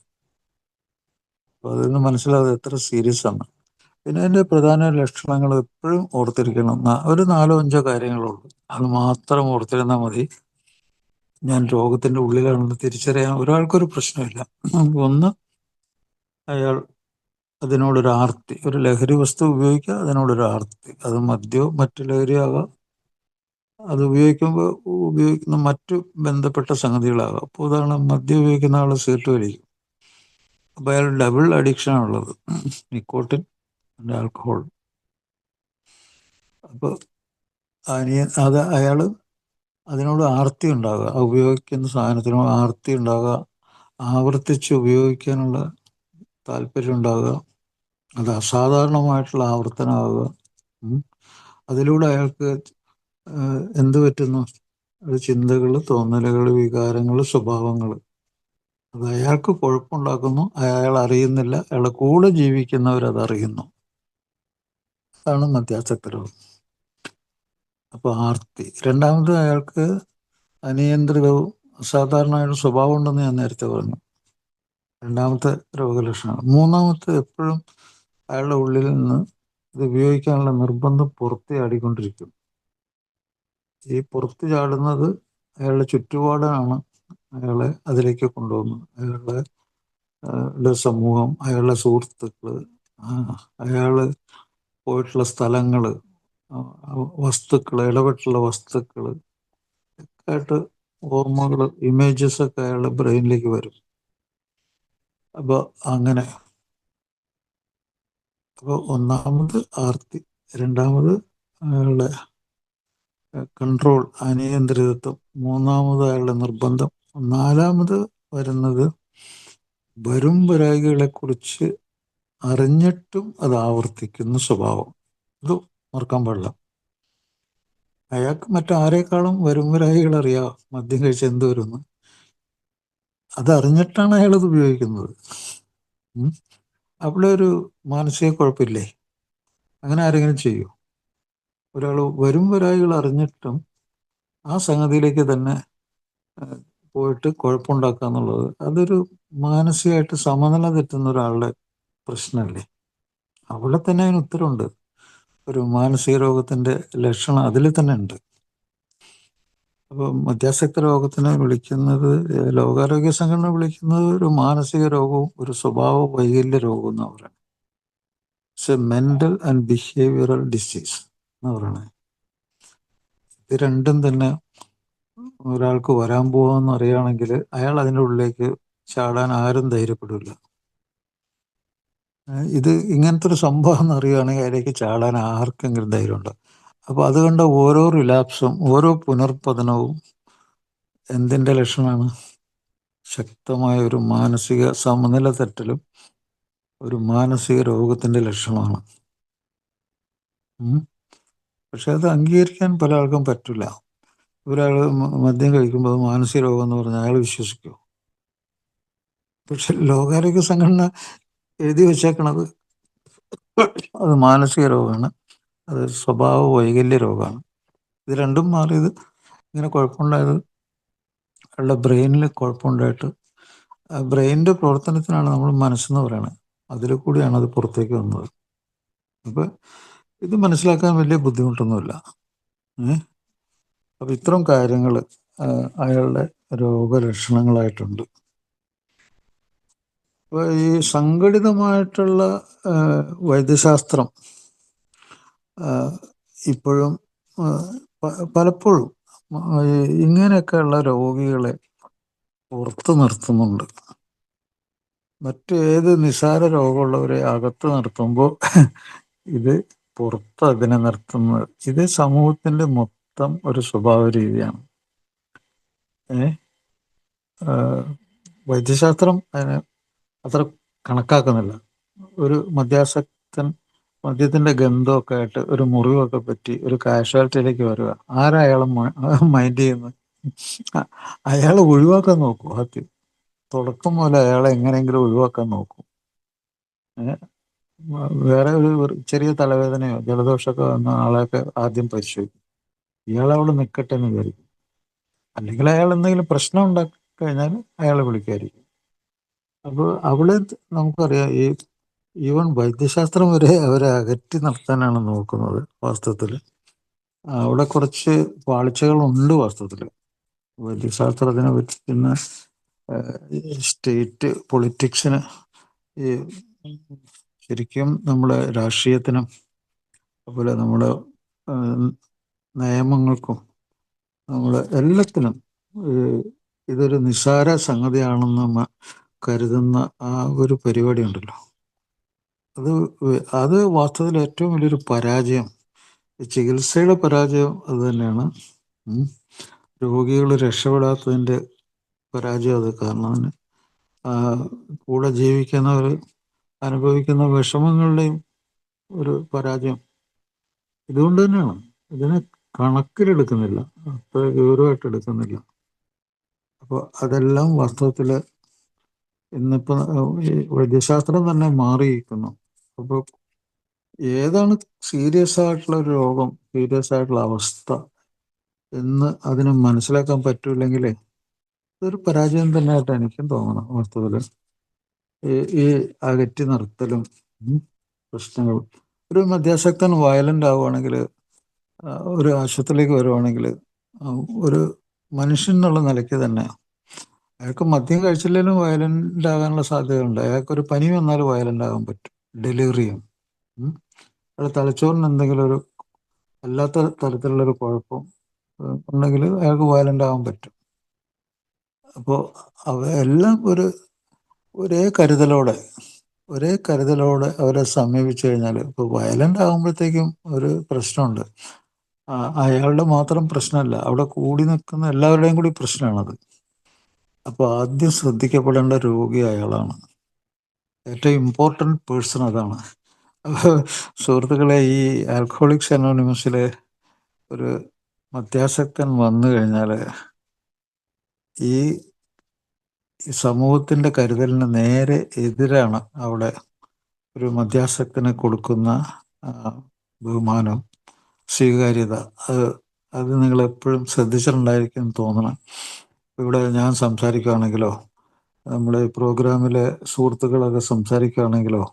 S1: അപ്പോൾ അതിൽ നിന്ന് മനസ്സിലാവുന്നത് എത്ര സീരിയസ് ആണ്. പിന്നെ അതിൻ്റെ പ്രധാന ലക്ഷണങ്ങൾ എപ്പോഴും ഓർത്തിരിക്കണം. ഒരു 4-5 കാര്യങ്ങളുള്ളൂ, അത് മാത്രം ഓർത്തിരുന്നാൽ മതി. ഞാൻ രോഗത്തിൻ്റെ ഉള്ളിലാണെന്ന് തിരിച്ചറിയാൻ ഒരാൾക്കൊരു പ്രശ്നമില്ല. ഒന്ന്, അയാൾ അതിനോടൊരു ആർത്തി, ഒരു ലഹരി വസ്തു ഉപയോഗിക്കുക, അതിനോടൊരു ആർത്തി. അത് മദ്യവും മറ്റു ലഹരിയാകാം, അത് ഉപയോഗിക്കുന്ന മറ്റു ബന്ധപ്പെട്ട സംഗതികളാകാം. അപ്പോൾ ഉദാഹരണം, മദ്യം ഉപയോഗിക്കുന്ന ആൾ സിഗരറ്റ് വലിക്കും, അപ്പോൾ അയാൾ ഡബിൾ അഡിക്ഷനാണുള്ളത്, നിക്കോട്ടിൻ ആൻഡ് ആൽക്കഹോൾ. അപ്പോൾ അത് അയാൾ അതിനോട് ആർത്തി ഉണ്ടാകുക, ഉപയോഗിക്കുന്ന സാധനത്തിനോട് ആർത്തി ഉണ്ടാകുക, ആവർത്തിച്ച് ഉപയോഗിക്കാനുള്ള താല്പര്യം ഉണ്ടാകുക, അത് അസാധാരണമായിട്ടുള്ള ആവർത്തനമാകുക. അതിലൂടെ അയാൾക്ക് എന്ത് പറ്റുന്നു? അത് ചിന്തകൾ, തോന്നലുകൾ, വികാരങ്ങൾ, സ്വഭാവങ്ങൾ, അത് അയാൾക്ക് കുഴപ്പമുണ്ടാക്കുന്നു. അയാൾ അറിയുന്നില്ല, അയാളുടെ കൂടെ ജീവിക്കുന്നവരത് അറിയുന്നു. അതാണ് മദ്യാസക്ത രോഗം. അപ്പോൾ ആർത്തി. രണ്ടാമത്, അയാൾക്ക് അനിയന്ത്രിതവും അസാധാരണമായ സ്വഭാവം ഉണ്ടെന്ന് ഞാൻ നേരത്തെ പറഞ്ഞു, രണ്ടാമത്തെ രോഗലക്ഷണം. മൂന്നാമത്തെ, എപ്പോഴും അയാളുടെ ഉള്ളിൽ നിന്ന് ഇത് ഉപയോഗിക്കാനുള്ള നിർബന്ധം പുറത്ത് ചാടിക്കൊണ്ടിരിക്കും. ഈ പുറത്ത് ചാടുന്നത് അയാളുടെ ചുറ്റുപാടാണ് അയാളെ അതിലേക്ക് കൊണ്ടുപോകുന്നത്. അയാളുടെ സമൂഹം, അയാളുടെ സുഹൃത്തുക്കൾ, അയാൾ പോയിട്ടുള്ള സ്ഥലങ്ങൾ, വസ്തുക്കൾ, ഇടപെട്ടുള്ള വസ്തുക്കൾ ആയിട്ട് ഓർമ്മകൾ, ഇമേജസ് ഒക്കെ അയാളുടെ ബ്രെയിനിലേക്ക് വരും. അപ്പോൾ അങ്ങനെ, അപ്പോൾ ഒന്നാമത് ആർത്തി, രണ്ടാമത് അയാളുടെ കൺട്രോൾ, അനിയന്ത്രിതത്വം, മൂന്നാമത് അയാളുടെ നിർബന്ധം, നാലാമത് വരുന്നത് വരും വരായികളെക്കുറിച്ച് അറിഞ്ഞിട്ടും അത് ആവർത്തിക്കുന്ന സ്വഭാവം. ഇത് മറക്കാൻ പാടില്ല. അയാൾക്ക് മറ്റാരേക്കാളും വരും വരായികൾ അറിയാം മദ്യം കഴിച്ച് എന്ത് വരുമെന്ന്. അതറിഞ്ഞിട്ടാണ് അയാളത് ഉപയോഗിക്കുന്നത്. അവിടെ ഒരു മാനസിക കുഴപ്പമില്ലേ? അങ്ങനെ ആരെങ്കിലും ചെയ്യൂ? ഒരാൾ വരും വരായികൾ അറിഞ്ഞിട്ടും ആ സംഗതിയിലേക്ക് തന്നെ പോയിട്ട് കുഴപ്പമുണ്ടാക്കുക എന്നുള്ളത്, അതൊരു മാനസികമായിട്ട് സമനില തെറ്റുന്ന ഒരാളുടെ പ്രശ്നമല്ലേ? അവിടെ തന്നെ അതിന് ഉത്തരവുണ്ട്. ഒരു മാനസിക രോഗത്തിൻ്റെ ലക്ഷണം അതിൽ തന്നെ ഉണ്ട്. അപ്പോൾ മദ്യാസക്ത രോഗത്തിനെ വിളിക്കുന്നത്, ലോകാരോഗ്യ സംഘടന വിളിക്കുന്നത് ഒരു മാനസിക രോഗവും ഒരു സ്വഭാവ വൈകല്യ രോഗവും എന്നാണ് പറയുന്നത്. It's A mental and behavioural disease എന്ന് പറയുന്നത്. ഇത് രണ്ടും തന്നെ ഒരാൾക്ക് വരാൻ പോകാമെന്ന് അറിയുകയാണെങ്കിൽ അയാൾ അതിൻ്റെ ഉള്ളിലേക്ക് ചാടാൻ ആരും ധൈര്യപ്പെടില്ല. ഇത് ഇങ്ങനത്തെ ഒരു സംഭവം എന്ന് അറിയുകയാണെങ്കിൽ അതിലേക്ക് ചാടാൻ ആർക്കെങ്കിലും ധൈര്യമുണ്ട്. അപ്പോൾ അതുകൊണ്ട് ഓരോ റിലാപ്സും, ഓരോ പുനർപതനവും എന്തിൻ്റെ ലക്ഷണമാണ്? ശക്തമായ ഒരു മാനസിക സമനില തെറ്റലും ഒരു മാനസിക രോഗത്തിൻ്റെ ലക്ഷണമാണ്. പക്ഷെ അത് അംഗീകരിക്കാൻ പല ആൾക്കും പറ്റില്ല. ഒരാൾ മദ്യം കഴിക്കുമ്പോൾ അത് മാനസിക രോഗം എന്ന് പറഞ്ഞാൽ അയാൾ വിശ്വസിക്കുമോ? പക്ഷെ ലോകാരോഗ്യ സംഘടന എഴുതി വെച്ചേക്കണത് അത് മാനസിക രോഗമാണ്, അത് സ്വഭാവ വൈകല്യ രോഗമാണ്. ഇത് രണ്ടും മാറിയത് ഇങ്ങനെ കുഴപ്പമുണ്ടായത് അയാളുടെ ബ്രെയിനിൽ കുഴപ്പമുണ്ടായിട്ട് ആ ബ്രെയിനിൻ്റെ പ്രവർത്തനത്തിനാണ് നമ്മൾ മനസ്സെന്ന് പറയുന്നത്. അതിൽ കൂടിയാണ് അത് പുറത്തേക്ക് വന്നത്. അപ്പോൾ ഇത് മനസ്സിലാക്കാൻ വലിയ ബുദ്ധിമുട്ടൊന്നുമില്ല. അപ്പം ഇത്തരം കാര്യങ്ങൾ അയാളുടെ രോഗലക്ഷണങ്ങളായിട്ടുണ്ട്. അപ്പോൾ ഈ സംഘടിതമായിട്ടുള്ള വൈദ്യശാസ്ത്രം ഇപ്പോഴും പലപ്പോഴും ഇങ്ങനെയൊക്കെയുള്ള രോഗികളെ പുറത്ത് നിർത്തുന്നുണ്ട്. മറ്റേത് നിസ്സാര രോഗമുള്ളവരെ അകത്ത് നിർത്തുമ്പോൾ ഇത് പുറത്ത് അതിനെ നിർത്തുന്നത്. ഇത് സമൂഹത്തിൻ്റെ മൊത്തം ഒരു സ്വഭാവ രീതിയാണ്. വൈദ്യശാസ്ത്രം അതിനെ അത്ര കണക്കാക്കുന്നില്ല. ഒരു മദ്യാസക്തൻ മദ്യത്തിൻ്റെ ഗന്ധമൊക്കെ ആയിട്ട് ഒരു മുറിവൊക്കെ പറ്റി ഒരു കാഷ്വാലിറ്റിയിലേക്ക് വരിക, ആരയാളെ മൈൻഡ് ചെയ്യുന്നത്? അയാൾ ഒഴിവാക്കാൻ നോക്കും. ആദ്യം തുടക്കം പോലെ അയാളെ എങ്ങനെയെങ്കിലും ഒഴിവാക്കാൻ നോക്കും. വേറെ ഒരു ചെറിയ തലവേദനയോ ജലദോഷമൊക്കെ വന്ന ആളെയൊക്കെ ആദ്യം പരിശോധിക്കും. ഇയാളവിടെ നിൽക്കട്ടെ എന്ന് വിചാരിക്കും. അല്ലെങ്കിൽ അയാൾ എന്തെങ്കിലും പ്രശ്നം ഉണ്ടാക്കി കഴിഞ്ഞാൽ അയാളെ വിളിക്കായിരിക്കും. അപ്പോൾ അവിടെ നമുക്കറിയാം, ഈവൻ വൈദ്യശാസ്ത്രം വരെ അവരെ അകറ്റി നിർത്താനാണ് നോക്കുന്നത്. വാസ്തവത്തിൽ അവിടെ കുറച്ച് പാളിച്ചകളുണ്ട്. വാസ്തവത്തിൽ വൈദ്യശാസ്ത്രത്തിനെ പറ്റി പിന്നെ സ്റ്റേറ്റ് പൊളിറ്റിക്സിന് ഈ ശരിക്കും നമ്മുടെ രാഷ്ട്രീയത്തിനും അതുപോലെ നമ്മുടെ നിയമങ്ങൾക്കും നമ്മുടെ എല്ലാത്തിനും ഇതൊരു നിസ്സാര സംഗതിയാണെന്ന് കരുതുന്ന ആ ഒരു പരിപാടി ഉണ്ടല്ലോ, അത് വാസ്തവത്തിൽ ഏറ്റവും വലിയൊരു പരാജയം, ചികിത്സയുടെ പരാജയം അത് തന്നെയാണ്. രോഗികൾ രക്ഷപ്പെടാത്തതിൻ്റെ പരാജയം അത്. കാരണം കൂടെ ജീവിക്കുന്നവർ അനുഭവിക്കുന്ന വിഷമങ്ങളുടെയും ഒരു പരാജയം ഇതുകൊണ്ട് തന്നെയാണ്. ഇതിനെ കണക്കിലെടുക്കുന്നില്ല, അത്ര ഗൗരവമായിട്ട് എടുക്കുന്നില്ല. അപ്പോൾ അതെല്ലാം വാസ്തവത്തിൽ ഇന്നിപ്പോൾ വൈദ്യശാസ്ത്രം തന്നെ മാറിയിരിക്കുന്നു. അപ്പോൾ ഏതാണ് സീരിയസ് ആയിട്ടുള്ള ഒരു രോഗം, സീരിയസ് ആയിട്ടുള്ള അവസ്ഥ എന്ന് അതിന് മനസ്സിലാക്കാൻ പറ്റൂല്ലെങ്കിൽ ഇതൊരു പരാജയം തന്നെയായിട്ട് എനിക്കും തോന്നണം. വാസ്തവത്തിൽ ഈ അകറ്റി നിർത്തലും പ്രശ്നങ്ങൾ, ഒരു മദ്യാസക്തൻ വയലൻ്റ് ആവുകയാണെങ്കിൽ, ഒരു ആശുപത്രിയിലേക്ക് വരുവാണെങ്കിൽ, ഒരു മനുഷ്യൻ എന്നുള്ള നിലയ്ക്ക് തന്നെ അയാൾക്ക് മദ്യം കഴിച്ചില്ലെങ്കിലും വയലൻ്റ് ആകാനുള്ള സാധ്യതയുണ്ട്. അയാൾക്കൊരു പനി വന്നാൽ വയലൻ്റ് ആകാൻ പറ്റും, ഡെലിവറിയും. അയാൾ തലച്ചോറിന് എന്തെങ്കിലും ഒരു അല്ലാത്ത തരത്തിലുള്ളൊരു കുഴപ്പം ഉണ്ടെങ്കിൽ അയാൾക്ക് വയലൻ്റ് ആകാൻ പറ്റും. അപ്പോൾ എല്ലാം ഒരേ കരുതലോടെ അവരെ സമീപിച്ചു കഴിഞ്ഞാൽ, ഇപ്പോൾ വയലൻ്റ് ആകുമ്പോഴത്തേക്കും ഒരു പ്രശ്നമുണ്ട്. അയാളുടെ മാത്രം പ്രശ്നമല്ല, അവിടെ കൂടി നിൽക്കുന്ന എല്ലാവരുടെയും കൂടി പ്രശ്നമാണത്. അപ്പോൾ ആദ്യം ശ്രദ്ധിക്കപ്പെടേണ്ട രോഗി അയാളാണ്. ഏറ്റവും ഇമ്പോർട്ടൻ്റ് പേഴ്സൺ അതാണ്. സുഹൃത്തുക്കളെ, ഈ ആൽക്കഹോളിക്സ് അനോണിമസിലെ ഒരു മദ്യാസക്തൻ വന്നു കഴിഞ്ഞാൽ ഈ സമൂഹത്തിൻ്റെ കരുതലിന് നേരെ എതിരാണ് അവിടെ ഒരു മദ്യാസക്തന് കൊടുക്കുന്ന ബഹുമാനം, സ്വീകാര്യത. അത് നിങ്ങളെപ്പോഴും ശ്രദ്ധിച്ചിട്ടുണ്ടായിരിക്കും തോന്നണം. ഇവിടെ ഞാൻ സംസാരിക്കുകയാണെങ്കിലോ, നമ്മുടെ പ്രോഗ്രാമിലെ സുഹൃത്തുക്കളൊക്കെ സംസാരിക്കുകയാണെങ്കിലോ,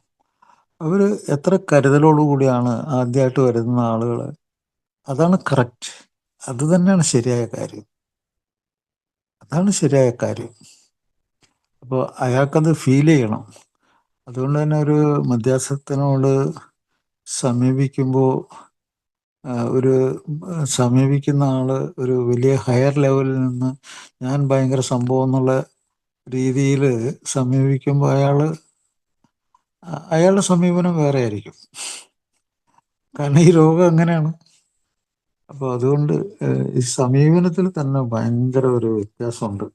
S1: അവർ എത്ര കരുതലോടുകൂടിയാണ് ആദ്യമായിട്ട് വരുന്ന ആളുകൾ. അതാണ് കറക്റ്റ്. അത് തന്നെയാണ് ശരിയായ കാര്യം. അപ്പോൾ അയാൾക്കത് ഫീൽ ചെയ്യണം. അതുകൊണ്ട് തന്നെ ഒരു മദ്യാസക്തനോട് സമീപിക്കുമ്പോൾ സമീപിക്കുന്ന ആൾ ഒരു വലിയ ഹയർ ലെവലിൽ നിന്ന് ഞാൻ ഭയങ്കര സംഭവം എന്നുള്ള രീതിയിൽ സമീപിക്കുമ്പോൾ അയാളുടെ സമീപനം വേറെ ആയിരിക്കും. കാരണം ഈ രോഗം അങ്ങനെയാണ്. അപ്പോൾ അതുകൊണ്ട് ഈ സമീപനത്തിൽ തന്നെ ഭയങ്കര ഒരു വ്യത്യാസമുണ്ട്.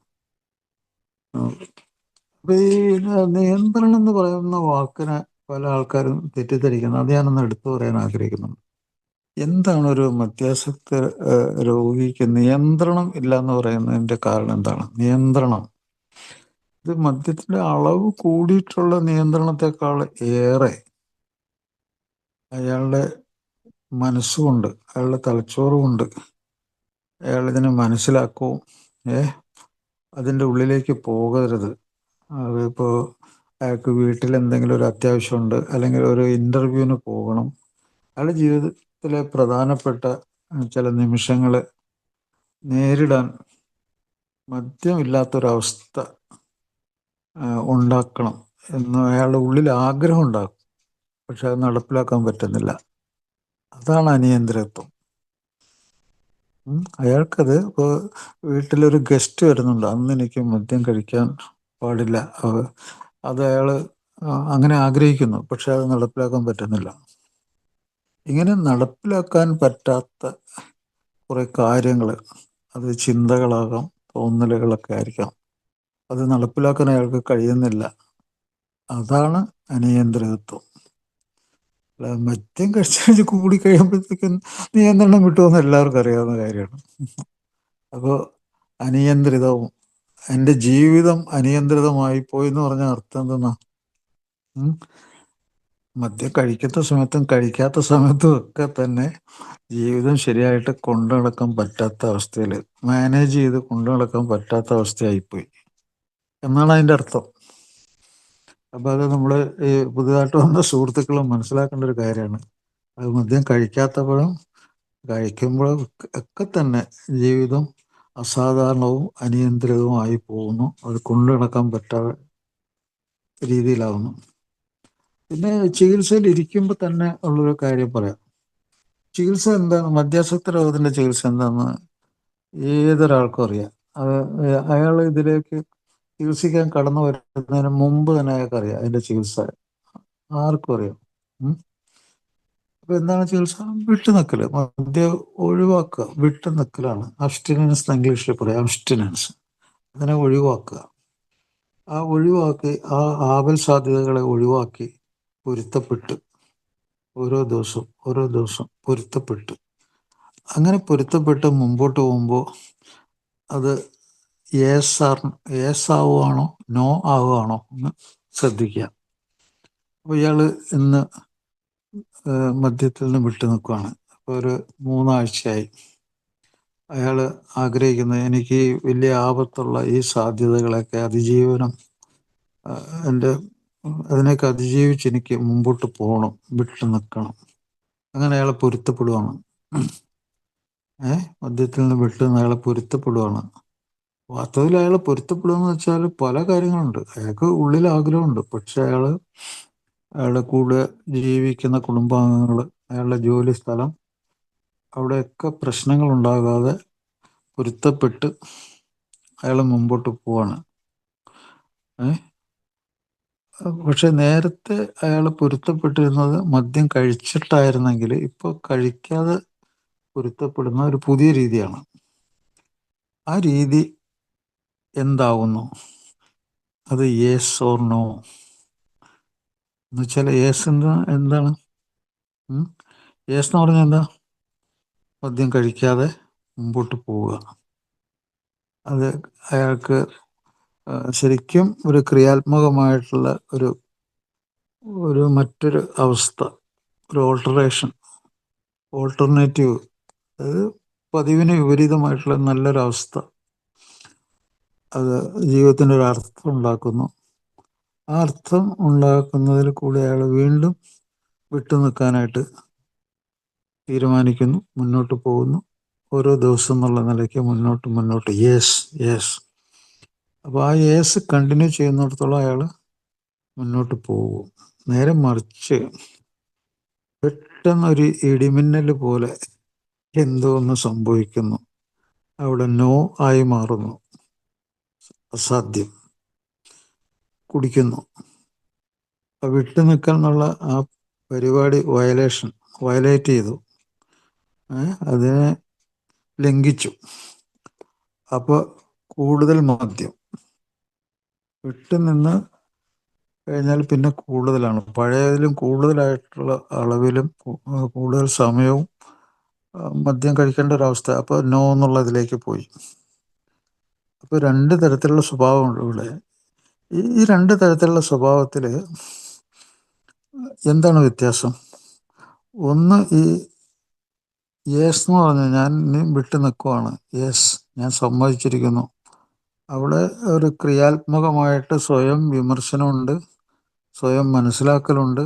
S1: അപ്പോൾ ഈ നിയന്ത്രണം എന്ന് പറയുന്ന വാക്കിനെ പല ആൾക്കാരും തെറ്റിദ്ധരിക്കുന്നത്, അത് ഞാനൊന്ന് എടുത്തു പറയാൻ ആഗ്രഹിക്കുന്നുണ്ട്. എന്താണ് ഒരു മദ്യാസക്ത രോഗിക്ക് നിയന്ത്രണം ഇല്ല എന്ന് പറയുന്നതിൻ്റെ കാരണം എന്താണ്? നിയന്ത്രണം, ഇത് മദ്യത്തിൻ്റെ അളവ് കൂടിയിട്ടുള്ള നിയന്ത്രണത്തെക്കാൾ ഏറെ അയാളുടെ മനസ്സുകൊണ്ട്, അയാളുടെ തലച്ചോറുകൊണ്ട് അയാൾ ഇതിനെ മനസ്സിലാക്കും. അതിൻ്റെ ഉള്ളിലേക്ക് പോകരുത്. അതിപ്പോൾ അയാൾക്ക് വീട്ടിൽ എന്തെങ്കിലും ഒരു അത്യാവശ്യമുണ്ട്, അല്ലെങ്കിൽ ഒരു ഇൻ്റർവ്യൂവിന് പോകണം, അയാളുടെ ജീവിതത്തിലെ പ്രധാനപ്പെട്ട ചില നിമിഷങ്ങൾ നേരിടാൻ മദ്യമില്ലാത്തൊരവസ്ഥ ഉണ്ടാക്കണം എന്ന് അയാളുടെ ഉള്ളിൽ ആഗ്രഹം ഉണ്ടാക്കും. പക്ഷെ അത് നടപ്പിലാക്കാൻ പറ്റുന്നില്ല. അതാണ് അനിയന്ത്രിത്വം. അയാൾക്കത് ഇപ്പോൾ വീട്ടിലൊരു ഗസ്റ്റ് വരുന്നുണ്ട്, അന്ന് എനിക്ക് മദ്യം കഴിക്കാൻ പാടില്ല, അത് അയാൾ അങ്ങനെ ആഗ്രഹിക്കുന്നു, പക്ഷെ അത് നടപ്പിലാക്കാൻ പറ്റുന്നില്ല. ഇങ്ങനെ നടപ്പിലാക്കാൻ പറ്റാത്ത കുറേ കാര്യങ്ങൾ, അത് ചിന്തകളാകാം, തോന്നലുകളൊക്കെ ആയിരിക്കാം, അത് നടപ്പിലാക്കാൻ അയാൾക്ക് കഴിയുന്നില്ല. അതാണ് അനിയന്ത്രിതത്വം. മദ്യം കഴിച്ച് കൂടി കഴിയുമ്പോഴത്തേക്കും നിയന്ത്രണം കിട്ടുമെന്ന് എല്ലാവർക്കും അറിയാവുന്ന കാര്യമാണ്. അപ്പോൾ അനിയന്ത്രിതവും, എൻ്റെ ജീവിതം അനിയന്ത്രിതമായി പോയി എന്ന് പറഞ്ഞ അർത്ഥം എന്തെന്നാ? മദ്യം കഴിക്കുന്ന സമയത്തും കഴിക്കാത്ത സമയത്തും ഒക്കെ തന്നെ ജീവിതം ശരിയായിട്ട് കൊണ്ടു നടക്കാൻ പറ്റാത്ത അവസ്ഥയിൽ, മാനേജ് ചെയ്ത് കൊണ്ടു നടക്കാൻ പറ്റാത്ത അവസ്ഥയായിപ്പോയി എന്നാണ് അതിൻ്റെ അർത്ഥം. അപ്പോൾ അത് നമ്മൾ ഈ പുതുതായിട്ട് വന്ന സുഹൃത്തുക്കളും മനസ്സിലാക്കേണ്ട ഒരു കാര്യമാണ്. അത് മദ്യം കഴിക്കാത്തപ്പോഴും കഴിക്കുമ്പോഴും ഒക്കെ തന്നെ ജീവിതം അസാധാരണവും അനിയന്ത്രിതവുമായി പോകുന്നു. അത് കൊണ്ടു നടക്കാൻ പറ്റാത്ത രീതിയിലാവുന്നു. പിന്നെ ചികിത്സയിൽ ഇരിക്കുമ്പോൾ തന്നെ ഉള്ളൊരു കാര്യം പറയാം. ചികിത്സ എന്താണ്? മദ്യാസക്ത രോഗത്തിൻ്റെ ചികിത്സ എന്താണെന്ന് ഏതൊരാൾക്കും അറിയാം. അത് അയാൾ ഇതിലേക്ക് ചികിത്സിക്കാൻ കടന്നു വരുന്നതിന് മുമ്പ് തന്നെ അയാൾക്ക് അറിയാം അതിൻ്റെ ചികിത്സ. ആർക്കും അറിയാം. അപ്പോൾ എന്താണ് ചികിത്സ? വിട്ടുനിൽക്കൽ, മദ്യം ഒഴിവാക്കുക, വിട്ടുനിൽക്കലാണ്. അബ്സ്റ്റിനൻസ് എന്ന് ഇംഗ്ലീഷിൽ പറയാം. അബ്സ്റ്റിനൻസ്, അതിനെ ഒഴിവാക്കുക. ആ ഒഴിവാക്കി, ആ ആപൽ സാധ്യതകളെ ഒഴിവാക്കി പൊരുത്തപ്പെട്ട് ഓരോ ദിവസവും പൊരുത്തപ്പെട്ട്, അങ്ങനെ പൊരുത്തപ്പെട്ട് മുമ്പോട്ട് പോകുമ്പോൾ അത് യേസ് ആവുകയാണോ നോ ആവുകയാണോ എന്ന് ശ്രദ്ധിക്കുക. അപ്പോൾ ഇയാൾ ഇന്ന് മദ്യത്തിൽ നിന്ന് വിട്ടു നിൽക്കുകയാണ്. അപ്പോൾ ഒരു 3 ആഴ്ചയായി. അയാൾ ആഗ്രഹിക്കുന്നത്, എനിക്ക് വലിയ ആപത്തുള്ള ഈ സാധ്യതകളൊക്കെ അതിനെയൊക്കെ അതിജീവിച്ച് എനിക്ക് മുമ്പോട്ട് പോകണം, വിട്ടു നിൽക്കണം. അങ്ങനെ അയാൾ പൊരുത്തപ്പെടുവാണ്. മദ്യത്തിൽ നിന്ന് വിട്ടു നിന്ന് അയാൾ പൊരുത്തപ്പെടുവാണ്. വാസ്തവത്തിൽ അയാൾ പൊരുത്തപ്പെടുകയെന്ന് വെച്ചാൽ പല കാര്യങ്ങളുണ്ട്. അയാൾക്ക് ഉള്ളിൽ ആഗ്രഹമുണ്ട്, പക്ഷെ അയാളുടെ കൂടെ ജീവിക്കുന്ന കുടുംബാംഗങ്ങൾ, അയാളുടെ ജോലി സ്ഥലം, അവിടെയൊക്കെ പ്രശ്നങ്ങൾ ഉണ്ടാകാതെ പൊരുത്തപ്പെട്ട് അയാൾ മുമ്പോട്ട് പോവാണ്. പക്ഷെ നേരത്തെ അയാൾ പൊരുത്തപ്പെട്ടിരുന്നത് മദ്യം കഴിച്ചിട്ടായിരുന്നെങ്കിൽ ഇപ്പോൾ കഴിക്കാതെ പൊരുത്തപ്പെടുന്ന ഒരു പുതിയ രീതിയാണ്. ആ രീതി എന്താകുന്നു? അത് യെസ് ഓർ നോ എന്ന് വെച്ചാൽ, യെസ് എന്താണ്? യെസ് എന്ന് പറഞ്ഞാൽ എന്താ? മദ്യം കഴിക്കാതെ മുമ്പോട്ട് പോവുക. അത് അയാൾക്ക് ശരിക്കും ഒരു ക്രിയാത്മകമായിട്ടുള്ള ഒരു മറ്റൊരു അവസ്ഥ, ഒരു ഓൾട്ടർനേറ്റീവ്, അതായത് പതിവിന് വിപരീതമായിട്ടുള്ള നല്ലൊരവസ്ഥ, അത് ജീവിതത്തിൻ്റെ ഒരു അർത്ഥം ഉണ്ടാക്കുന്നു. ആ അർത്ഥം ഉണ്ടാക്കുന്നതിൽ കൂടി അയാൾ വീണ്ടും വിട്ടു നിൽക്കാനായിട്ട് തീരുമാനിക്കുന്നു, മുന്നോട്ട് പോകുന്നു. ഓരോ ദിവസം എന്നുള്ള നിലയ്ക്ക് മുന്നോട്ട് യെസ്. അപ്പോൾ ആ യെസ് കണ്ടിന്യൂ ചെയ്യുന്നിടത്തോളം അയാൾ മുന്നോട്ട് പോകും. നേരെ മറിച്ച് പെട്ടെന്നൊരു ഇടിമിന്നൽ പോലെ എന്തോ ഒന്ന് സംഭവിക്കുന്നു, അവിടെ നോ ആയി മാറുന്നു, അസാധ്യം, കുടിക്കുന്നു. വിട്ടു നിൽക്കൽ എന്നുള്ള ആ പരിപാടി വയലേറ്റ് ചെയ്തു, അതിനെ ലംഘിച്ചു. അപ്പോൾ കൂടുതൽ മദ്യം വിട്ടുനിന്ന് കഴിഞ്ഞാൽ പിന്നെ കൂടുതലാണ്, പഴയതിലും കൂടുതലായിട്ടുള്ള അളവിലും കൂടുതൽ സമയവും മദ്യം കഴിക്കേണ്ട ഒരവസ്ഥ. അപ്പോൾ നോ എന്നുള്ളതിലേക്ക് പോയി. അപ്പോൾ 2 തരത്തിലുള്ള സ്വഭാവമുണ്ട് ഇവിടെ. ഈ 2 തരത്തിലുള്ള സ്വഭാവത്തിൽ എന്താണ് വ്യത്യാസം? ഒന്ന്, ഈ യെസ് എന്ന് പറഞ്ഞു, ഞാൻ ഇനി വിട്ടു നിൽക്കുവാണ്. യെസ്, ഞാൻ സമ്മതിച്ചിരിക്കുന്നു. അവിടെ ഒരു ക്രിയാത്മകമായിട്ട് സ്വയം വിമർശനമുണ്ട്, സ്വയം മനസ്സിലാക്കലുണ്ട്,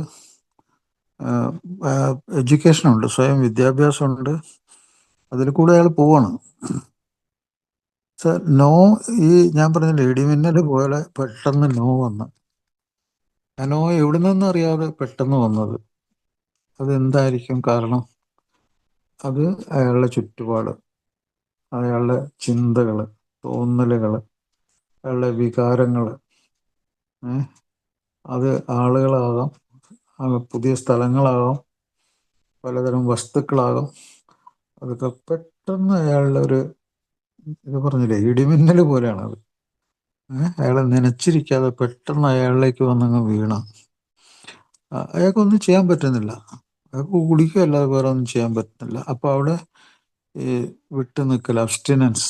S1: എഡ്യൂക്കേഷനുണ്ട്, സ്വയം വിദ്യാഭ്യാസമുണ്ട്. അതിൽ കൂടെ അയാൾ പോവാണ്. നോ, ഈ ഞാൻ പറഞ്ഞില്ലേ ഇടിമിന്നൽ പോലെ പെട്ടെന്ന് നോ വന്ന്, ആ നോ എവിടെ നിന്നറിയാതെ പെട്ടെന്ന് വന്നത്. അതെന്തായിരിക്കും കാരണം? അത് അയാളുടെ ചുറ്റുപാട്, അയാളുടെ ചിന്തകൾ, തോന്നലുകൾ, അയാളുടെ വികാരങ്ങൾ, അത് ആളുകളാകാം, പുതിയ സ്ഥലങ്ങളാകാം, പലതരം വസ്തുക്കളാകാം. അതൊക്കെ പെട്ടെന്ന് അയാളുടെ ഒരു, ഇത് പറഞ്ഞില്ലേ ഇടിമിന്നൽ പോലെയാണ് അത്. അയാളെ നനച്ചിരിക്കാതെ പെട്ടെന്ന് അയാളിലേക്ക് വന്നങ്ങ് വീണ, അയാൾക്കൊന്നും ചെയ്യാൻ പറ്റുന്നില്ല. അയാൾക്ക് കുടിക്കുകയല്ലാതെ വേറെ ഒന്നും ചെയ്യാൻ പറ്റുന്നില്ല. അപ്പോൾ അവിടെ ഈ വിട്ടുനിൽക്കൽ, അബ്സ്റ്റിനൻസ്,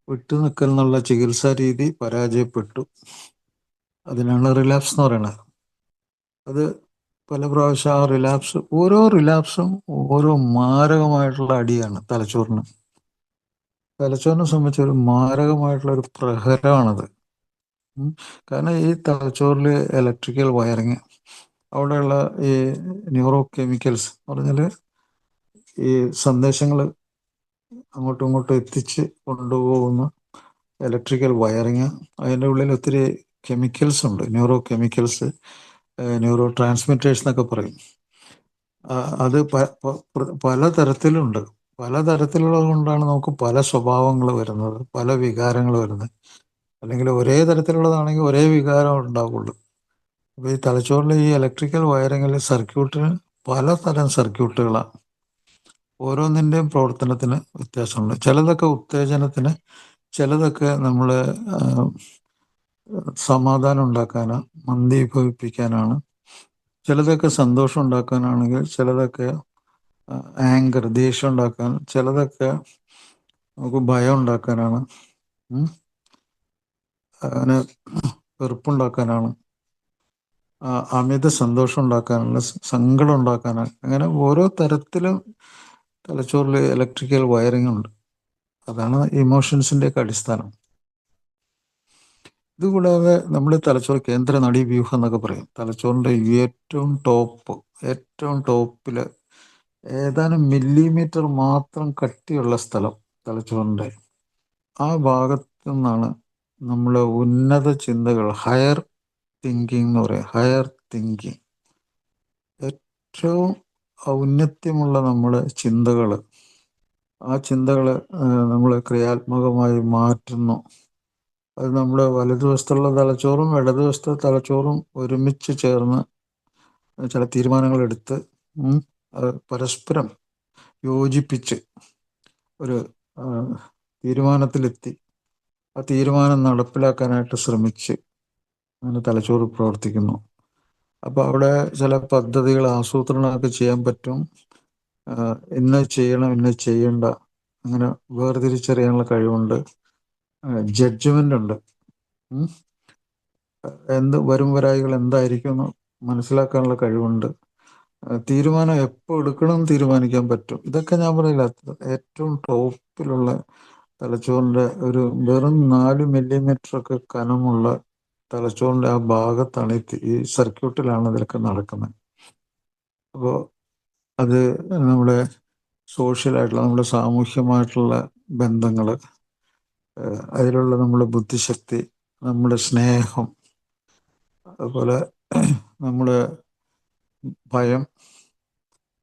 S1: വിട്ടുനിൽക്കൽ എന്നുള്ള ചികിത്സാ രീതി പരാജയപ്പെട്ടു. അതിനാണ് റിലാപ്സ് എന്ന് പറയുന്നത്. അത് പല പ്രാവശ്യം ആ റിലാപ്സ്, ഓരോ റിലാപ്സും ഓരോ മാരകമായിട്ടുള്ള അടിയാണ് തലച്ചോറിന്. തലച്ചോറിനെ സംബന്ധിച്ച് ഒരു മാരകമായിട്ടുള്ള ഒരു പ്രഹരമാണത്. കാരണം ഈ തലച്ചോറിൽ ഇലക്ട്രിക്കൽ വയറിങ്, അവിടെയുള്ള ഈ ന്യൂറോ കെമിക്കൽസ് പറഞ്ഞാൽ ഈ സന്ദേശങ്ങൾ അങ്ങോട്ടും ഇങ്ങോട്ടും എത്തിച്ച് കൊണ്ടുപോകുന്ന ഇലക്ട്രിക്കൽ വയറിങ്, അതിൻ്റെ ഉള്ളിൽ ഒത്തിരി കെമിക്കൽസ് ഉണ്ട്, ന്യൂറോ കെമിക്കൽസ്, ന്യൂറോ ട്രാൻസ്മിറ്റേഴ്സ് എന്നൊക്കെ പറയും. അത് പലതരത്തിലുണ്ട്. പലതരത്തിലുള്ളത് കൊണ്ടാണ് നമുക്ക് പല സ്വഭാവങ്ങൾ വരുന്നത്, പല വികാരങ്ങൾ വരുന്നത്. അല്ലെങ്കിൽ ഒരേ തരത്തിലുള്ളതാണെങ്കിൽ ഒരേ വികാരം ഉണ്ടാവുള്ളൂ. അപ്പോൾ ഈ തലച്ചോറിലെ ഈ ഇലക്ട്രിക്കൽ വയറിങ്ങിൽ സർക്യൂട്ടിന് പലതരം സർക്യൂട്ടുകളാണ്. ഓരോന്നിൻ്റെയും പ്രവർത്തനത്തിന് വ്യത്യാസമുണ്ട്. ചിലതൊക്കെ ഉത്തേജനത്തിന്, ചിലതൊക്കെ നമ്മൾ സമാധാനം ഉണ്ടാക്കാനാണ്, മന്ദീഭവിപ്പിക്കാനാണ്, ചിലതൊക്കെ സന്തോഷം ഉണ്ടാക്കാനാണെങ്കിൽ, ചിലതൊക്കെ ആങ്കർ, ദേഷ്യം ഉണ്ടാക്കാൻ, ചിലതൊക്കെ നമുക്ക് ഭയം ഉണ്ടാക്കാനാണ്, അങ്ങനെ വെറുപ്പുണ്ടാക്കാനാണ്, അമിത സന്തോഷം ഉണ്ടാക്കാനുള്ള, സങ്കടം ഉണ്ടാക്കാനാണ്. അങ്ങനെ ഓരോ തരത്തിലും തലച്ചോറിൽ ഇലക്ട്രിക്കൽ വയറിംഗ് ഉണ്ട്. അതാണ് ഇമോഷൻസിൻ്റെയൊക്കെ അടിസ്ഥാനം. ഇതുകൂടാതെ നമ്മൾ തലച്ചോറ് കേന്ദ്ര നാഡീവ്യൂഹം എന്നൊക്കെ പറയും. തലച്ചോറിൻ്റെ ഏറ്റവും ടോപ്പിൽ ഏതാനും മില്ലിമീറ്റർ മാത്രം കട്ടിയുള്ള സ്ഥലം തലച്ചോറിൻ്റെ ആ ഭാഗത്തു നിന്നാണ് നമ്മളെ ഉന്നത ചിന്തകൾ, ഹയർ തിങ്കിങ് എന്ന് പറയും. ഹയർ തിങ്കിങ്, ഏറ്റവും ഔന്നത്യമുള്ള നമ്മുടെ ചിന്തകൾ, ആ ചിന്തകൾ നമ്മൾ ക്രിയാത്മകമായി മാറ്റുന്നു. അത് നമ്മുടെ വലതുവശത്തുള്ള തലച്ചോറും ഇടതുവശത്തെ തലച്ചോറും ഒരുമിച്ച് ചേർന്ന് ചില തീരുമാനങ്ങൾ എടുത്ത് അത് പരസ്പരം യോജിപ്പിച്ച് ഒരു തീരുമാനത്തിലെത്തി ആ തീരുമാനം നടപ്പിലാക്കാനായിട്ട് ശ്രമിച്ച് അങ്ങനെ തലച്ചോറ് പ്രവർത്തിക്കുന്നു. അപ്പോൾ അവിടെ ചില പദ്ധതികൾ ആസൂത്രണമൊക്കെ ചെയ്യാൻ പറ്റും. ഇന്ന് ചെയ്യണം, ഇന്ന് ചെയ്യണ്ട, അങ്ങനെ വേർതിരിച്ചറിയാനുള്ള കഴിവുണ്ട്. ജഡ്ജ്മെൻ്റ് ഉണ്ട്. വരും വരായികൾ എന്തായിരിക്കും എന്ന് മനസ്സിലാക്കാനുള്ള കഴിവുണ്ട്. തീരുമാനം എപ്പോൾ എടുക്കണം തീരുമാനിക്കാൻ പറ്റും. ഇതൊക്കെ ഞാൻ പറയില്ല, ഏറ്റവും ടോപ്പിലുള്ള തലച്ചോറിൻ്റെ ഒരു വെറും 4 മില്ലിമീറ്ററൊക്കെ കനമുള്ള തലച്ചോറിൻ്റെ ആ ഭാഗത്താണ് ഈ സർക്യൂട്ടിലാണ് ഇതൊക്കെ നടക്കുന്നത്. അപ്പോൾ അത് നമ്മുടെ സോഷ്യലായിട്ടുള്ള, നമ്മുടെ സാമൂഹ്യമായിട്ടുള്ള ബന്ധങ്ങൾ, അതിലുള്ള നമ്മുടെ ബുദ്ധിശക്തി, നമ്മുടെ സ്നേഹം, അതുപോലെ നമ്മുടെ ഭയം.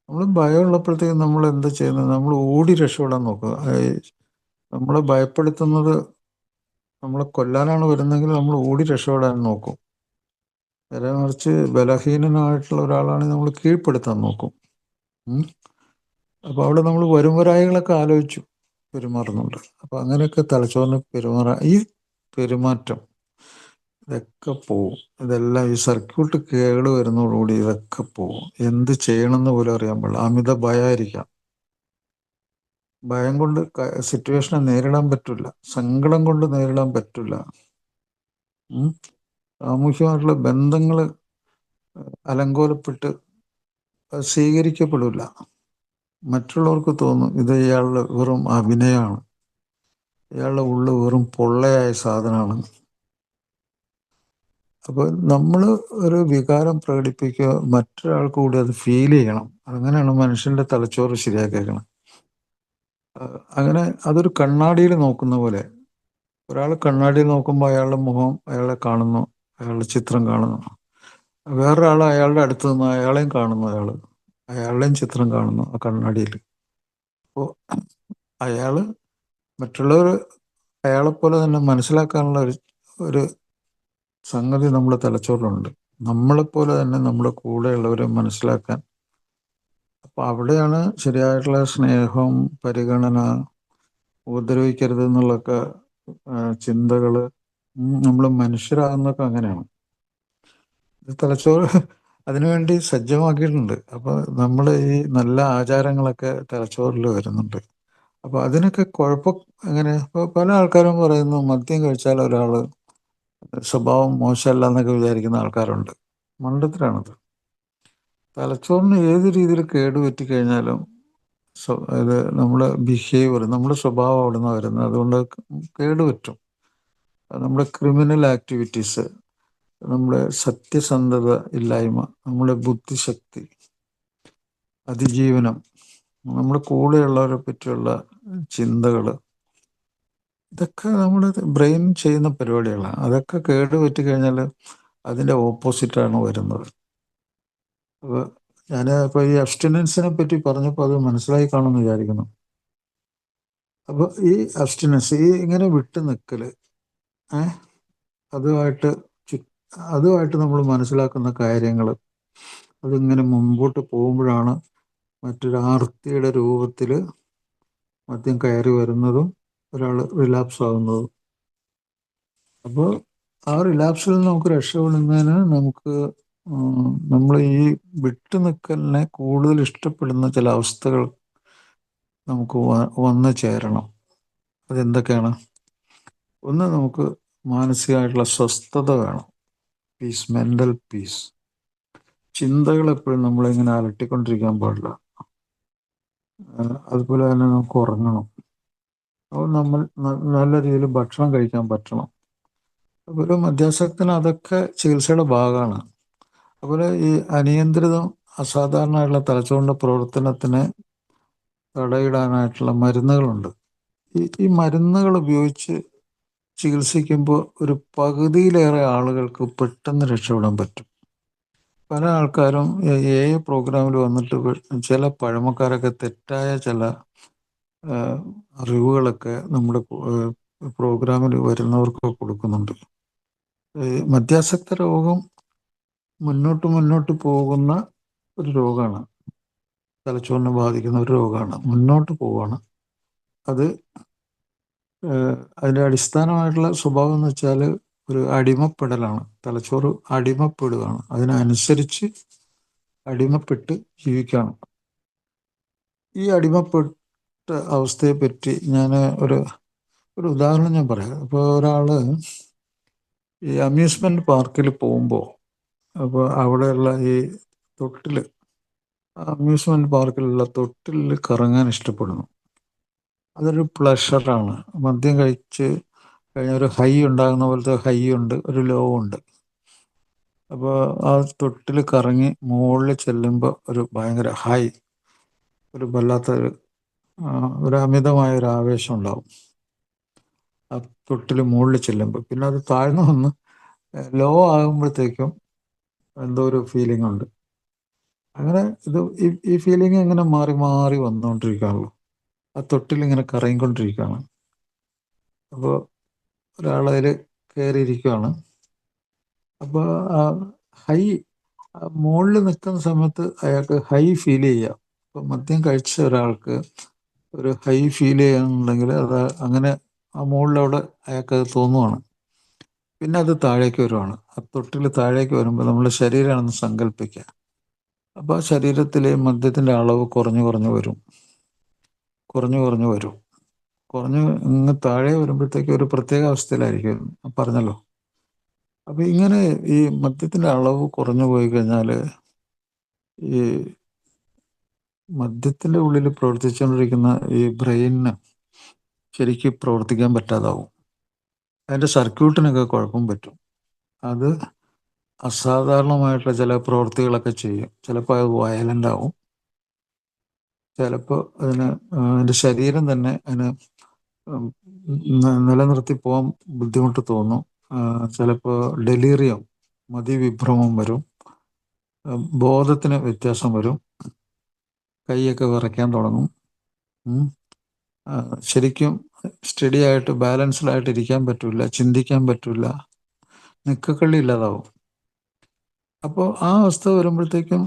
S1: നമ്മൾ ഭയമുള്ളപ്പോഴത്തേക്കും നമ്മൾ എന്താ ചെയ്യുന്നത്? നമ്മൾ ഓടി രക്ഷപ്പെടാൻ നോക്കുക. നമ്മളെ ഭയപ്പെടുത്തുന്നത് നമ്മളെ കൊല്ലാനാണ് വരുന്നതെങ്കിൽ നമ്മൾ ഓടി രക്ഷപ്പെടാൻ നോക്കും. നേരെ മറിച്ച് ബലഹീനനായിട്ടുള്ള ഒരാളാണെങ്കിൽ നമ്മൾ കീഴ്പ്പെടുത്താൻ നോക്കും. അപ്പോൾ അവിടെ നമ്മൾ വരുംവരായികളൊക്കെ ആലോചിച്ചു പെരുമാറുന്നുണ്ട്. അപ്പോൾ അങ്ങനെയൊക്കെ തലച്ചോറിന് ഈ പെരുമാറ്റം ഇതൊക്കെ പോവും. ഇതെല്ലാം ഈ സർക്യൂട്ട് കേട് വരുന്നതോടുകൂടി ഇതൊക്കെ പോവും. എന്ത് ചെയ്യണമെന്ന് പോലും അറിയാൻ പാടില്ല. അമിത ഭയമായിരിക്കാം. ഭയം കൊണ്ട് സിറ്റുവേഷനെ നേരിടാൻ പറ്റില്ല. സങ്കടം കൊണ്ട് നേരിടാൻ പറ്റില്ല. സാമൂഹ്യമായിട്ടുള്ള ബന്ധങ്ങൾ അലങ്കോലപ്പെട്ട് സ്വീകരിക്കപ്പെടില്ല. മറ്റുള്ളവർക്ക് തോന്നും ഇത് ഇയാളുടെ വെറും അഭിനയമാണ്, ഇയാളുടെ ഉള്ളിൽ വെറും പൊള്ളയായ സാധനമാണ്. അപ്പോൾ നമ്മൾ ഒരു വികാരം പ്രകടിപ്പിക്കുക, മറ്റൊരാൾക്ക് കൂടി അത് ഫീൽ ചെയ്യണം. അങ്ങനെയാണ് മനുഷ്യൻ്റെ തലച്ചോറ് ശരിയാക്കിയേക്കണം. അങ്ങനെ അതൊരു കണ്ണാടിയിൽ നോക്കുന്ന പോലെ. ഒരാൾ കണ്ണാടിയിൽ നോക്കുമ്പോൾ അയാളുടെ മുഖം അയാളെ കാണുന്നു, അയാളുടെ ചിത്രം കാണുന്നു. വേറൊരാൾ അയാളുടെ അടുത്ത് നിന്ന് അയാളെയും കാണുന്നു, അയാളുടെയും ചിത്രം കാണുന്നു ആ കണ്ണാടിയിൽ. അപ്പോൾ അയാൾ മറ്റുള്ളവർ അയാളെപ്പോലെ തന്നെ മനസ്സിലാക്കാനുള്ള ഒരു സംഗതി നമ്മുടെ തലച്ചോറിലുണ്ട്. നമ്മളെപ്പോലെ തന്നെ നമ്മുടെ കൂടെയുള്ളവരെ മനസ്സിലാക്കാൻ. അപ്പോൾ അവിടെയാണ് ശരിയായിട്ടുള്ള സ്നേഹം, പരിഗണന, ഉപദ്രവിക്കരുത് എന്നുള്ളൊക്കെ ചിന്തകൾ. നമ്മൾ മനുഷ്യരാകുന്നതൊക്കെ അങ്ങനെയാണ്. തലച്ചോറ് അതിനുവേണ്ടി സജ്ജമാക്കിയിട്ടുണ്ട്. അപ്പോൾ നമ്മൾ ഈ നല്ല ആചാരങ്ങളൊക്കെ തലച്ചോറിൽ വരുന്നുണ്ട്. അപ്പോൾ അതിനൊക്കെ കുഴപ്പം എങ്ങനെ? ഇപ്പോൾ പല ആൾക്കാരും പറയുന്നു മദ്യം കഴിച്ചാൽ ഒരാൾ സ്വഭാവം മോശമല്ല എന്നൊക്കെ വിചാരിക്കുന്ന ആൾക്കാരുണ്ട്. മണ്ടത്തിലാണത്. തലച്ചോറിന് ഏത് രീതിയിൽ കേടുപറ്റി കഴിഞ്ഞാലും ഇത് നമ്മുടെ ബിഹേവിയർ, നമ്മുടെ സ്വഭാവം അവിടെ നിന്ന് വരുന്നത്. അതുകൊണ്ട് കേടുപറ്റും. നമ്മുടെ ക്രിമിനൽ ആക്ടിവിറ്റീസ്, നമ്മുടെ സത്യസന്ധത ഇല്ലായ്മ, നമ്മുടെ ബുദ്ധിശക്തി, അതിജീവനം, നമ്മുടെ കൂടെയുള്ളവരെ പറ്റിയുള്ള ചിന്തകൾ, ഇതൊക്കെ നമ്മുടെ ബ്രെയിൻ ചെയ്യുന്ന പരിപാടികളാണ്. അതൊക്കെ കേടുപറ്റി കഴിഞ്ഞാൽ അതിൻ്റെ ഓപ്പോസിറ്റാണ് വരുന്നത്. അപ്പോൾ ഞാൻ ഇപ്പോൾ ഈ അബ്സ്റ്റിനൻസിനെ പറ്റി പറഞ്ഞപ്പോൾ അത് മനസ്സിലായി കാണുമെന്ന് വിചാരിക്കുന്നു. അപ്പോൾ ഈ അബ്സ്റ്റിനൻസ്, ഈ ഇങ്ങനെ വിട്ടു നിൽക്കൽ, അതുമായിട്ട് അതുമായിട്ട് നമ്മൾ മനസ്സിലാക്കുന്ന കാര്യങ്ങൾ, അതിങ്ങനെ മുമ്പോട്ട് പോകുമ്പോഴാണ് മറ്റൊരു ആർത്തിയുടെ രൂപത്തിൽ മദ്യം കയറി വരുന്നതും ഒരാൾ റിലാപ്സ് ആകുന്നതും. അപ്പോൾ ആ റിലാപ്സിൽ നമുക്ക് രക്ഷപ്പെടുന്നതിന് നമുക്ക് നമ്മൾ ഈ വിട്ടു നിൽക്കലിനെ കൂടുതൽ ഇഷ്ടപ്പെടുന്ന ചില അവസ്ഥകൾ നമുക്ക് വന്നു ചേരണം. അതെന്തൊക്കെയാണ്? ഒന്ന്, നമുക്ക് മാനസികമായിട്ടുള്ള സ്വസ്ഥത വേണം. Peace, mental peace. ചിന്തകൾ എപ്പോഴും നമ്മളിങ്ങനെ അലട്ടിക്കൊണ്ടിരിക്കാൻ പാടില്ല. അതുപോലെ തന്നെ നമുക്ക് ഉറങ്ങണം. അപ്പോൾ നമ്മൾ നല്ല രീതിയിൽ ഭക്ഷണം കഴിക്കാൻ പറ്റണം. അതുപോലെ മദ്യാസക്തന് അതൊക്കെ ചികിത്സയുടെ ഭാഗമാണ്. അതുപോലെ ഈ അനിയന്ത്രിതം അസാധാരണമായിട്ടുള്ള തലച്ചോറിൻ്റെ പ്രവർത്തനത്തിന് തടയിടാനായിട്ടുള്ള മരുന്നുകളുണ്ട്. ഈ മരുന്നുകൾ ഉപയോഗിച്ച് ചികിത്സിക്കുമ്പോൾ ഒരു പകുതിയിലേറെ ആളുകൾക്ക് പെട്ടെന്ന് രക്ഷപ്പെടാൻ പറ്റും. പല ആൾക്കാരും പ്രോഗ്രാമിൽ വന്നിട്ട് ചില പഴമക്കാരൊക്കെ തെറ്റായ ചില അറിവുകളൊക്കെ നമ്മുടെ പ്രോഗ്രാമിൽ വരുന്നവർക്ക് കൊടുക്കുന്നുണ്ട്. മദ്യാസക്ത രോഗം മുന്നോട്ട് പോകുന്ന ഒരു രോഗമാണ്. തലച്ചോറിനെ ബാധിക്കുന്ന ഒരു രോഗമാണ്. മുന്നോട്ട് പോവുകയാണ്. അത് അതിൻ്റെ അടിസ്ഥാനമായിട്ടുള്ള സ്വഭാവം എന്ന് വെച്ചാൽ ഒരു അടിമപ്പെടലാണ്. തലച്ചോറ് അടിമപ്പെടുകയാണ്. അതിനനുസരിച്ച് അടിമപ്പെട്ട് ജീവിക്കുകയാണ്. ഈ അടിമപ്പെട്ട അവസ്ഥയെപ്പറ്റി ഞാൻ ഒരു ഉദാഹരണം ഞാൻ പറയാം. ഇപ്പോൾ ഒരാൾ ഈ അമ്യൂസ്മെൻറ്റ് പാർക്കിൽ പോകുമ്പോൾ, അപ്പോൾ അവിടെയുള്ള ഈ അമ്യൂസ്മെൻറ്റ് പാർക്കിലുള്ള തൊട്ടിലിൽ കറങ്ങാൻ ഇഷ്ടപ്പെടുന്നു. അതൊരു പ്ലഷറാണ്. മദ്യം കഴിച്ച് കഴിഞ്ഞാൽ ഒരു ഹൈ ഉണ്ടാകുന്ന പോലത്തെ ഹൈ ഉണ്ട്, ഒരു ലോ ഉണ്ട്. അപ്പോൾ ആ തൊട്ടിൽ കറങ്ങി മുകളിൽ ചെല്ലുമ്പോൾ ഒരു ഭയങ്കര ഹൈ, ഒരു വല്ലാത്തൊരു അമിതമായ ഒരു ആവേശം ഉണ്ടാവും ആ തൊട്ടിൽ മുകളിൽ ചെല്ലുമ്പോൾ. പിന്നെ അത് താഴ്ന്നു വന്ന് ലോ ആകുമ്പോഴത്തേക്കും എന്തോ ഒരു ഫീലിംഗ് ഉണ്ട്. അങ്ങനെ ഈ ഫീലിംഗ് ഇങ്ങനെ മാറി മാറി വന്നുകൊണ്ടിരിക്കുകയാണല്ലോ. ആ തൊട്ടിൽ ഇങ്ങനെ കറങ്ങിക്കൊണ്ടിരിക്കുകയാണ്. അപ്പോൾ ഒരാളതിൽ കയറിയിരിക്കുകയാണ്. അപ്പോൾ ഹൈ മുകളിൽ നിൽക്കുന്ന സമയത്ത് അയാൾക്ക് ഹൈ ഫീൽ ചെയ്യുക. അപ്പോൾ മദ്യം കഴിച്ച ഒരാൾക്ക് ഒരു ഹൈ ഫീൽ ചെയ്യുന്നുണ്ടെങ്കിൽ അത് അങ്ങനെ ആ മുകളിലവിടെ അയാൾക്ക് തോന്നുവാണ്. പിന്നെ അത് താഴേക്ക് വരുവാണ്. ആ തൊട്ടിൽ താഴേക്ക് വരുമ്പോൾ നമ്മുടെ ശരീരമാണെന്ന് സങ്കല്പിക്കുക. അപ്പോൾ ആ ശരീരത്തിലെ മദ്യത്തിൻ്റെ അളവ് കുറഞ്ഞു വരും. ഇങ്ങ് താഴെ വരുമ്പോഴത്തേക്ക് ഒരു പ്രത്യേക അവസ്ഥയിലായിരിക്കും, പറഞ്ഞല്ലോ. അപ്പോൾ ഇങ്ങനെ ഈ മദ്യത്തിൻ്റെ അളവ് കുറഞ്ഞു പോയി കഴിഞ്ഞാൽ ഈ മദ്യത്തിൻ്റെ ഉള്ളിൽ പ്രവർത്തിച്ചുകൊണ്ടിരിക്കുന്ന ഈ ബ്രെയിനിന് ശരിക്കും പ്രവർത്തിക്കാൻ പറ്റാതാവും. അതിൻ്റെ സർക്യൂട്ടിനൊക്കെ കുഴപ്പം പറ്റും. അത് അസാധാരണമായിട്ടുള്ള ചില പ്രവൃത്തികളൊക്കെ ചെയ്യും. ചിലപ്പോൾ അത് വയലൻ്റ് ആവും, ചിലപ്പോൾ അതിൻ്റെ ശരീരം തന്നെ അതിന് നിലനിർത്തി പോകാൻ ബുദ്ധിമുട്ട് തോന്നും. ചിലപ്പോൾ ഡെലീറിയം, മതിവിഭ്രമം വരും, ബോധത്തിന് വ്യത്യാസം വരും, കൈയൊക്കെ വിറയ്ക്കാൻ തുടങ്ങും. ശരിക്കും സ്റ്റഡി ആയിട്ട് ബാലൻസ്ഡായിട്ട് ഇരിക്കാൻ പറ്റില്ല, ചിന്തിക്കാൻ പറ്റില്ല, നിക്കക്കള്ളി ഇല്ലാതാവും. അപ്പോൾ ആ അവസ്ഥ വരുമ്പോഴത്തേക്കും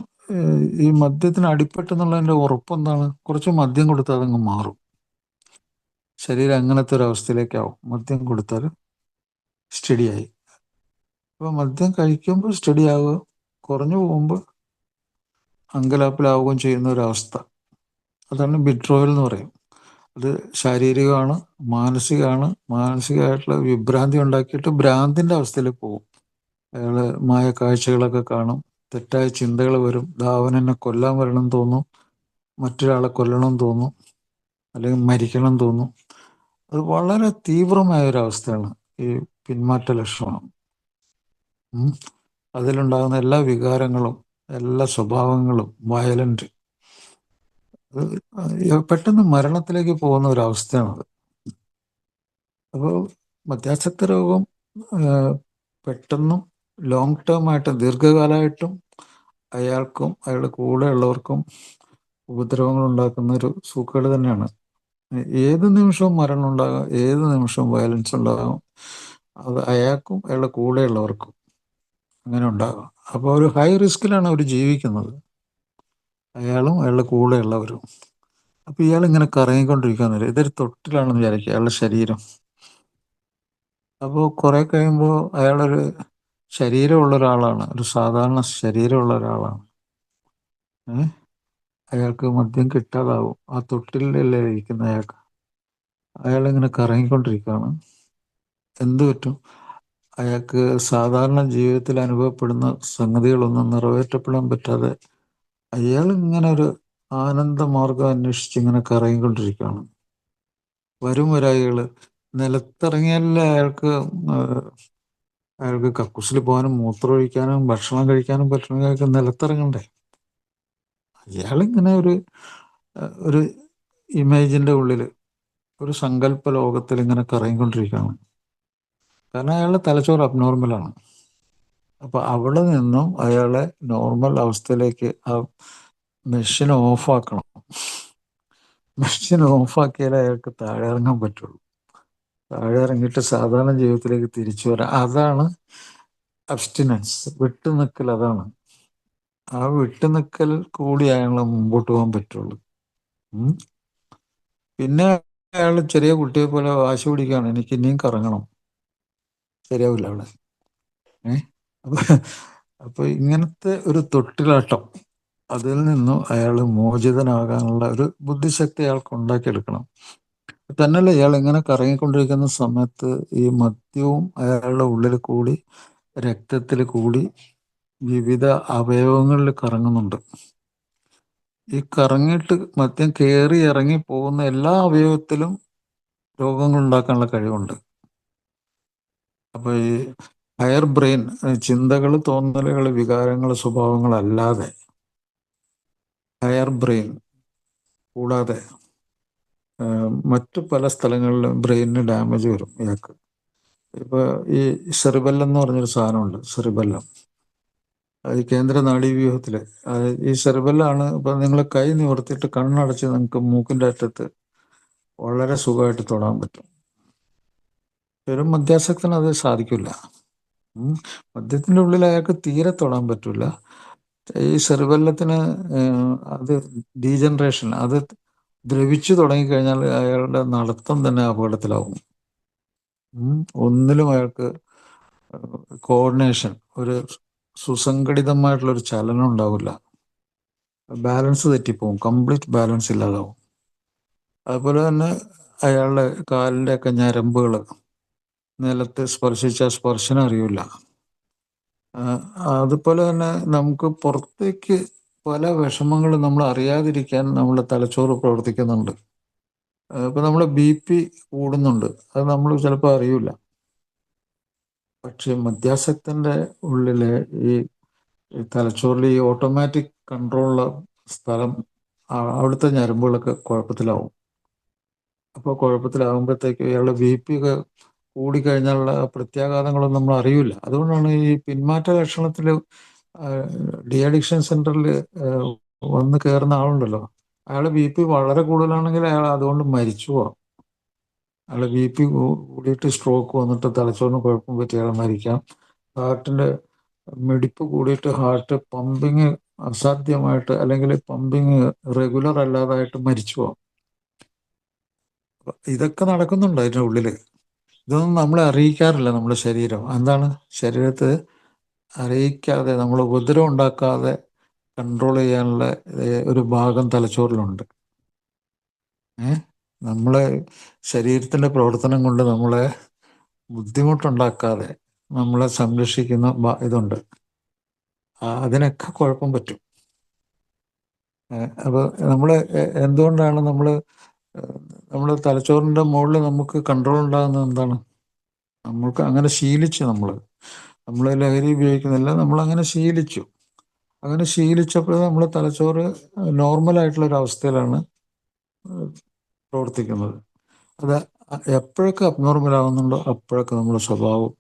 S1: ഈ മദ്യത്തിന് അടിപ്പെട്ടെന്നുള്ളതിൻ്റെ ഉറപ്പെന്താണ്? കുറച്ച് മദ്യം കൊടുത്താൽ അതങ്ങ് മാറും. ശരീരം അങ്ങനത്തെ ഒരു അവസ്ഥയിലേക്കാവും മദ്യം കൊടുത്താൽ സ്റ്റഡിയായി. അപ്പോൾ മദ്യം കഴിക്കുമ്പോൾ സ്റ്റഡി ആവുക, കുറഞ്ഞു പോകുമ്പോൾ അങ്കലാപ്പിലാവുകയും ചെയ്യുന്ന ഒരവസ്ഥ, അതാണ് വിഡ്രോവൽ എന്ന് പറയും. അത് ശാരീരികമാണ്, മാനസികമായിട്ടുള്ള വിഭ്രാന്തി ഉണ്ടാക്കിയിട്ട് ഭ്രാന്തിൻ്റെ അവസ്ഥയിൽ പോകും. അയാൾ മായ കാഴ്ചകളൊക്കെ കാണും, തെറ്റായ ചിന്തകൾ വരും, അവൻ എന്നെ കൊല്ലാൻ വരണം തോന്നും, മറ്റൊരാളെ കൊല്ലണം തോന്നും, അല്ലെങ്കിൽ മരിക്കണം തോന്നും. അത് വളരെ തീവ്രമായ ഒരവസ്ഥയാണ് ഈ പിന്മാറ്റ ലക്ഷണം. അതിലുണ്ടാകുന്ന എല്ലാ വികാരങ്ങളും, എല്ലാ സ്വഭാവങ്ങളും വയലൻ്റ്, പെട്ടെന്ന് മരണത്തിലേക്ക് പോകുന്ന ഒരവസ്ഥയാണത്. അപ്പോൾ മദ്യാസക്ത രോഗം പെട്ടെന്നും ലോങ് ടേം ആയിട്ട് ദീർഘകാലമായിട്ടും അയാൾക്കും അയാളുടെ കൂടെ ഉള്ളവർക്കും ഉപദ്രവങ്ങൾ ഉണ്ടാക്കുന്ന ഒരു സൂക്കേട് തന്നെയാണ്. ഏത് നിമിഷവും മരണം ഉണ്ടാകാം, ഏത് നിമിഷവും വയലൻസ് ഉണ്ടാകാം. അത് അയാൾക്കും അയാളുടെ കൂടെയുള്ളവർക്കും അങ്ങനെ ഉണ്ടാകാം. അപ്പോൾ ഒരു ഹൈ റിസ്കിലാണ് അവർ ജീവിക്കുന്നത്, അയാളും അയാളുടെ കൂടെയുള്ളവരും. അപ്പോൾ ഇയാളിങ്ങനെ കറങ്ങിക്കൊണ്ടിരിക്കുകയെന്നില്ല. ഇതൊരു തൊട്ടിലാണെന്ന് വിചാരിക്കുക അയാളുടെ ശരീരം. അപ്പോൾ കുറേ കഴിയുമ്പോൾ അയാളൊരു ശരീരമുള്ള ഒരാളാണ്, ഒരു സാധാരണ ശരീരമുള്ള ഒരാളാണ്. അയാൾക്ക് മദ്യം കിട്ടാതാവും. ആ തൊട്ടിലല്ലേ ഇരിക്കുന്ന അയാളിങ്ങനെ കറങ്ങിക്കൊണ്ടിരിക്കുകയാണ്. എന്തു പറ്റും? അയാൾക്ക് സാധാരണ ജീവിതത്തിൽ അനുഭവപ്പെടുന്ന സംഗതികളൊന്നും നിറവേറ്റപ്പെടാൻ പറ്റാതെ അയാൾ ഇങ്ങനെ ഒരു ആനന്ദമാർഗം അന്വേഷിച്ച് ഇങ്ങനെ കറങ്ങിക്കൊണ്ടിരിക്കുകയാണ്. വരും വരായികൾ നിലത്തിറങ്ങിയാലേ അയാൾക്ക് കക്കൂസിൽ പോകാനും മൂത്രമൊഴിക്കാനും ഭക്ഷണം കഴിക്കാനും പറ്റണമെങ്കിൽ അയാൾക്ക് നിലത്തിറങ്ങണ്ടേ. അയാളിങ്ങനെ ഒരു ഇമേജിൻ്റെ ഉള്ളിൽ, ഒരു സങ്കല്പ ലോകത്തിൽ ഇങ്ങനെ കറങ്ങിക്കൊണ്ടിരിക്കുകയാണ്. കാരണം അയാളുടെ തലച്ചോറ് അബ്നോർമലാണ്. അപ്പോൾ അവിടെ നിന്നും അയാളെ നോർമൽ അവസ്ഥയിലേക്ക് ആ മെഷീൻ ഓഫാക്കണം. മെഷീൻ ഓഫാക്കിയാലേ അയാൾക്ക് താഴെ ഇറങ്ങാൻ പറ്റുള്ളൂ. താഴെ ഇറങ്ങിയിട്ട് സാധാരണ ജീവിതത്തിലേക്ക് തിരിച്ചു വരാം. അതാണ് അബ്സ്റ്റിനൻസ്, വിട്ടുനിൽക്കൽ. അതാണ് ആ വിട്ടുനിൽക്കൽ കൂടി അയാളെ മുമ്പോട്ട് പോകാൻ പറ്റുള്ളൂ. പിന്നെ അയാൾ ചെറിയ കുട്ടിയെ പോലെ വാശി പിടിക്കുകയാണ്, എനിക്ക് ഇനിയും കറങ്ങണം. ശരിയാവില്ല അവിടെ. അപ്പോൾ ഇങ്ങനത്തെ ഒരു തൊട്ടിലാട്ടം, അതിൽ നിന്നും അയാൾ മോചിതനാകാനുള്ള ഒരു ബുദ്ധിശക്തി അയാൾക്ക് ഉണ്ടാക്കിയെടുക്കണം. തന്നെയല്ല, ഇയാൾ ഇങ്ങനെ കറങ്ങിക്കൊണ്ടിരിക്കുന്ന സമയത്ത് ഈ മദ്യവും അയാളുടെ ഉള്ളിൽ കൂടി, രക്തത്തിൽ കൂടി വിവിധ അവയവങ്ങളിൽ കറങ്ങുന്നുണ്ട്. ഈ കറങ്ങിയിട്ട് മദ്യം കയറി ഇറങ്ങി പോകുന്ന എല്ലാ അവയവത്തിലും രോഗങ്ങൾ ഉണ്ടാക്കാനുള്ള കഴിവുണ്ട്. അപ്പോൾ ഈ ഹയർ ബ്രെയിൻ, ചിന്തകൾ, തോന്നലുകൾ, വികാരങ്ങൾ, സ്വഭാവങ്ങളല്ലാതെ ഹയർ ബ്രെയിൻ കൂടാതെ മറ്റു പല സ്ഥലങ്ങളിലും ബ്രെയിനിന് ഡാമേജ് വരും ഇയാൾക്ക്. ഇപ്പോൾ ഈ സെറിബെല്ലം എന്ന് പറഞ്ഞൊരു സാധനമുണ്ട്. സെറിബെല്ലം ഈ കേന്ദ്ര നാഡീവ്യൂഹത്തിൽ ഈ സെറിബെല്ലാണ്. ഇപ്പം നിങ്ങൾ കൈ നിവർത്തിയിട്ട് കണ്ണടച്ച് നിങ്ങൾക്ക് മൂക്കിൻ്റെ അറ്റത്ത് വളരെ സുഖമായിട്ട് തൊടാൻ പറ്റും. ഒരു മദ്യാസക്തന് അത് സാധിക്കില്ല. മദ്യത്തിൻ്റെ ഉള്ളിൽ അയാൾക്ക് തീരെ തൊടാൻ പറ്റില്ല. ഈ സെറിബെല്ലത്തിന് അത് ഡീജനറേഷൻ, അത് ദ്രവിച്ചു തുടങ്ങിക്കഴിഞ്ഞാൽ അയാളുടെ നടത്തം തന്നെ അപകടത്തിലാവും. ഒന്നിലും അയാൾക്ക് കോർഡിനേഷൻ, ഒരു സുസംഘടിതമായിട്ടുള്ളൊരു ചലനം ഉണ്ടാവില്ല. ബാലൻസ് തെറ്റിപ്പോവും, കംപ്ലീറ്റ് ബാലൻസ് ഇല്ലാതാവും. അതുപോലെ തന്നെ അയാളുടെ കാലിൻ്റെയൊക്കെ ഞരമ്പുകൾ നിലത്ത് സ്പർശിച്ചാൽ സ്പർശനം അറിയില്ല. അതുപോലെ തന്നെ നമുക്ക് പുറത്തേക്ക് പല വിഷമങ്ങളും നമ്മൾ അറിയാതിരിക്കാൻ നമ്മുടെ തലച്ചോറ് പ്രവർത്തിക്കുന്നുണ്ട്. ഇപ്പം നമ്മുടെ BP കൂടുന്നുണ്ട്, അത് നമ്മൾ ചിലപ്പോൾ അറിയില്ല. പക്ഷെ മദ്യാസക്തൻ്റെ ഉള്ളിലെ ഈ തലച്ചോറിൽ ഈ ഓട്ടോമാറ്റിക് കൺട്രോളുള്ള സ്ഥലം, അവിടുത്തെ ഞരമ്പുകളൊക്കെ കുഴപ്പത്തിലാവും. അപ്പോൾ കുഴപ്പത്തിലാകുമ്പോഴത്തേക്ക് ഇയാളുടെ BP ഒക്കെ കൂടിക്കഴിഞ്ഞാലുള്ള പ്രത്യാഘാതങ്ങളൊന്നും നമ്മൾ അറിയില്ല. അതുകൊണ്ടാണ് ഈ പിന്മാറ്റ ലക്ഷണത്തിൽ ഡി അഡിക്ഷൻ സെൻ്ററിൽ വന്ന് കയറുന്ന ആളുണ്ടല്ലോ, അയാൾ BP വളരെ കൂടുതലാണെങ്കിൽ അയാൾ അതുകൊണ്ട് മരിച്ചു പോകാം. അയാൾ BP കൂടിയിട്ട് സ്ട്രോക്ക് വന്നിട്ട് തലച്ചോറിന് കുഴപ്പം പറ്റി അയാൾ മരിക്കാം. ഹാർട്ടിൻ്റെ മിടിപ്പ് കൂടിയിട്ട് ഹാർട്ട് പമ്പിങ് അസാധ്യമായിട്ട്, അല്ലെങ്കിൽ പമ്പിങ് റെഗുലർ അല്ലാതായിട്ട് മരിച്ചു പോകാം. ഇതൊക്കെ നടക്കുന്നുണ്ട് അതിൻ്റെ ഉള്ളിൽ. ഇതൊന്നും നമ്മളെ അറിയിക്കാറില്ല നമ്മുടെ ശരീരം. എന്താണ് ശരീരത്തെ അറിയിക്കാതെ, നമ്മൾ ഉപദ്രവം ഉണ്ടാക്കാതെ കൺട്രോൾ ചെയ്യാനുള്ള ഒരു ഭാഗം തലച്ചോറിലുണ്ട്. നമ്മളെ ശരീരത്തിൻ്റെ പ്രവർത്തനം കൊണ്ട് നമ്മളെ ബുദ്ധിമുട്ടുണ്ടാക്കാതെ നമ്മളെ സംരക്ഷിക്കുന്ന ഇതുണ്ട്. അതിനൊക്കെ കുഴപ്പം പറ്റും. അപ്പോൾ നമ്മൾ എന്തുകൊണ്ടാണ് നമ്മൾ തലച്ചോറിൻ്റെ മുകളിൽ നമുക്ക് കൺട്രോൾ ഉണ്ടാകുന്നത്? എന്താണ്? നമ്മൾക്ക് അങ്ങനെ ശീലിച്ചു. നമ്മൾ ലഹരി ഉപയോഗിക്കുന്നില്ല, നമ്മളങ്ങനെ ശീലിച്ചു. അങ്ങനെ ശീലിച്ചപ്പോൾ നമ്മൾ തലച്ചോറ് നോർമലായിട്ടുള്ളൊരവസ്ഥയിലാണ് പ്രവർത്തിക്കുന്നത്. അത് എപ്പോഴൊക്കെ അബ്നോർമൽ ആകുന്നുണ്ടോ അപ്പോഴൊക്കെ നമ്മുടെ സ്വഭാവം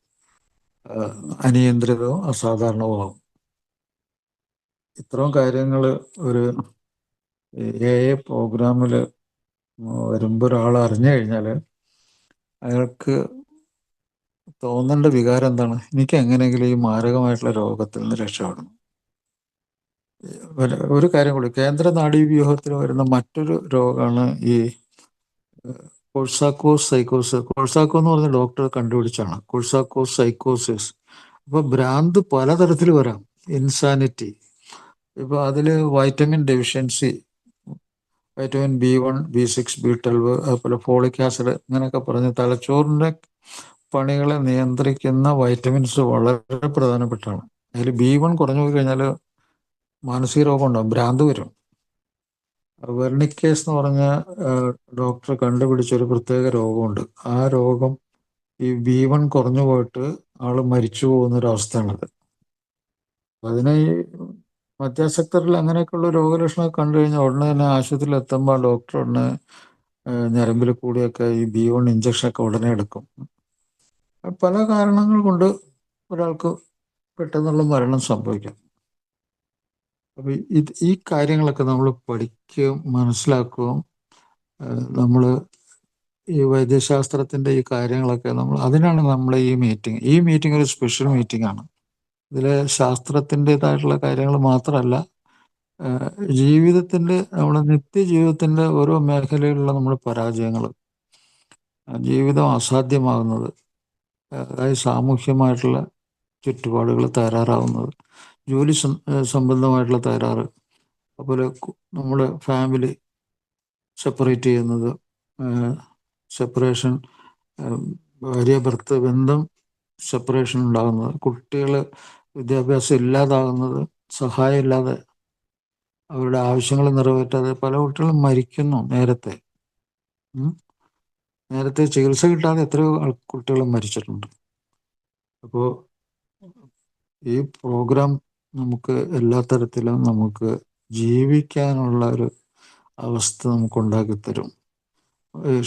S1: അനിയന്ത്രിതവും അസാധാരണവുമാകും. ഇത്രയും കാര്യങ്ങൾ ഒരു AI പ്രോഗ്രാമിൽ വരുമ്പോൾ ഒരാൾ അറിഞ്ഞു കഴിഞ്ഞാൽ അയാൾക്ക് തോന്നേണ്ട വികാരം എന്താണ്? എനിക്ക് എങ്ങനെയെങ്കിലും ഈ മാരകമായിട്ടുള്ള രോഗത്തിൽ നിന്ന് രക്ഷപ്പെടണം. ഒരു കാര്യം കൂടി, കേന്ദ്ര നാഡീവ്യൂഹത്തിൽ വരുന്ന മറ്റൊരു രോഗമാണ് ഈ കൊഴ്സാക്കോസ് സൈക്കോസിസ്. കൊഴ്സാക്കോ എന്ന് പറഞ്ഞ ഡോക്ടർ കണ്ടുപിടിച്ചാണ് കൊഴ്സാക്കോസ് സൈക്കോസിസ്. അപ്പോൾ ഭ്രാന്ത് പലതരത്തിൽ വരാം, ഇൻസാനിറ്റി. ഇപ്പോൾ അതിൽ vitamin deficiency, vitamin B1, B6, B12, അതുപോലെ ഫോളിക് ആസിഡ്, ഇങ്ങനെയൊക്കെ പറഞ്ഞ് തലച്ചോറിൻ്റെ പണികളെ നിയന്ത്രിക്കുന്ന വൈറ്റമിൻസ് വളരെ പ്രധാനപ്പെട്ടാണ്. അതിൽ B1 കുറഞ്ഞു പോയി കഴിഞ്ഞാൽ മാനസിക രോഗം ഉണ്ടാകും, ഭ്രാന്ത് വരും. വെർണിക്കേസ് എന്ന് പറഞ്ഞ ഡോക്ടർ കണ്ടുപിടിച്ചൊരു പ്രത്യേക രോഗമുണ്ട്. ആ രോഗം ഈ B1 കുറഞ്ഞു പോയിട്ട് ആൾ മരിച്ചു പോകുന്നൊരവസ്ഥയാണത്. അതിന് ഈ മദ്യാസക്തരിൽ അങ്ങനെയൊക്കെയുള്ള രോഗലക്ഷണമൊക്കെ കണ്ടു കഴിഞ്ഞാൽ ഉടനെ തന്നെ ആശുപത്രിയിൽ എത്തുമ്പോൾ ഡോക്ടർ ഉടനെ ഞരമ്പിൽ കൂടിയൊക്കെ ഈ B1 ഇഞ്ചക്ഷനൊക്കെ ഉടനെ എടുക്കും. പല കാരണങ്ങൾ കൊണ്ട് ഒരാൾക്ക് പെട്ടെന്നുള്ള മരണം സംഭവിക്കാം. അപ്പോൾ ഈ കാര്യങ്ങളൊക്കെ നമ്മൾ പഠിക്കുകയും മനസ്സിലാക്കുകയും നമ്മൾ ഈ വൈദ്യശാസ്ത്രത്തിൻ്റെ ഈ കാര്യങ്ങളൊക്കെ അതിനാണ് നമ്മൾ ഈ മീറ്റിംഗ് ഒരു സ്പെഷ്യൽ മീറ്റിംഗ് ആണ്. ഇതിൽ ശാസ്ത്രത്തിൻ്റെതായിട്ടുള്ള കാര്യങ്ങൾ മാത്രമല്ല, ജീവിതത്തിൻ്റെ, നമ്മുടെ നിത്യജീവിതത്തിൻ്റെ ഓരോ മേഖലയിലുള്ള നമ്മുടെ പരാജയങ്ങൾ, ജീവിതം അസാധ്യമാകുന്നത്, അതായത് സാമൂഹ്യമായിട്ടുള്ള ചുറ്റുപാടുകൾ തകരാറാവുന്നത്, ജോലി സംബന്ധമായിട്ടുള്ള തകരാറ്, അതുപോലെ നമ്മുടെ ഫാമിലി സെപ്പറേറ്റ് ചെയ്യുന്നത്, സെപ്പറേഷൻ, ഭാര്യ ഭർത്തൃ ബന്ധം സെപ്പറേഷൻ ഉണ്ടാകുന്നത്, കുട്ടികൾ വിദ്യാഭ്യാസം ഇല്ലാതാകുന്നത്, സഹായം ഇല്ലാതെ അവരുടെ ആവശ്യങ്ങൾ നിറവേറ്റാതെ പല കുട്ടികളും മരിക്കുന്നു. നേരത്തെ ചികിത്സ കിട്ടാതെ എത്രയോ കുട്ടികൾ മരിച്ചിട്ടുണ്ട്. അപ്പോൾ ഈ പ്രോഗ്രാം നമുക്ക് എല്ലാ തരത്തിലും നമുക്ക് ജീവിക്കാനുള്ള ഒരു അവസ്ഥ നമുക്ക് ഉണ്ടാക്കി തരും.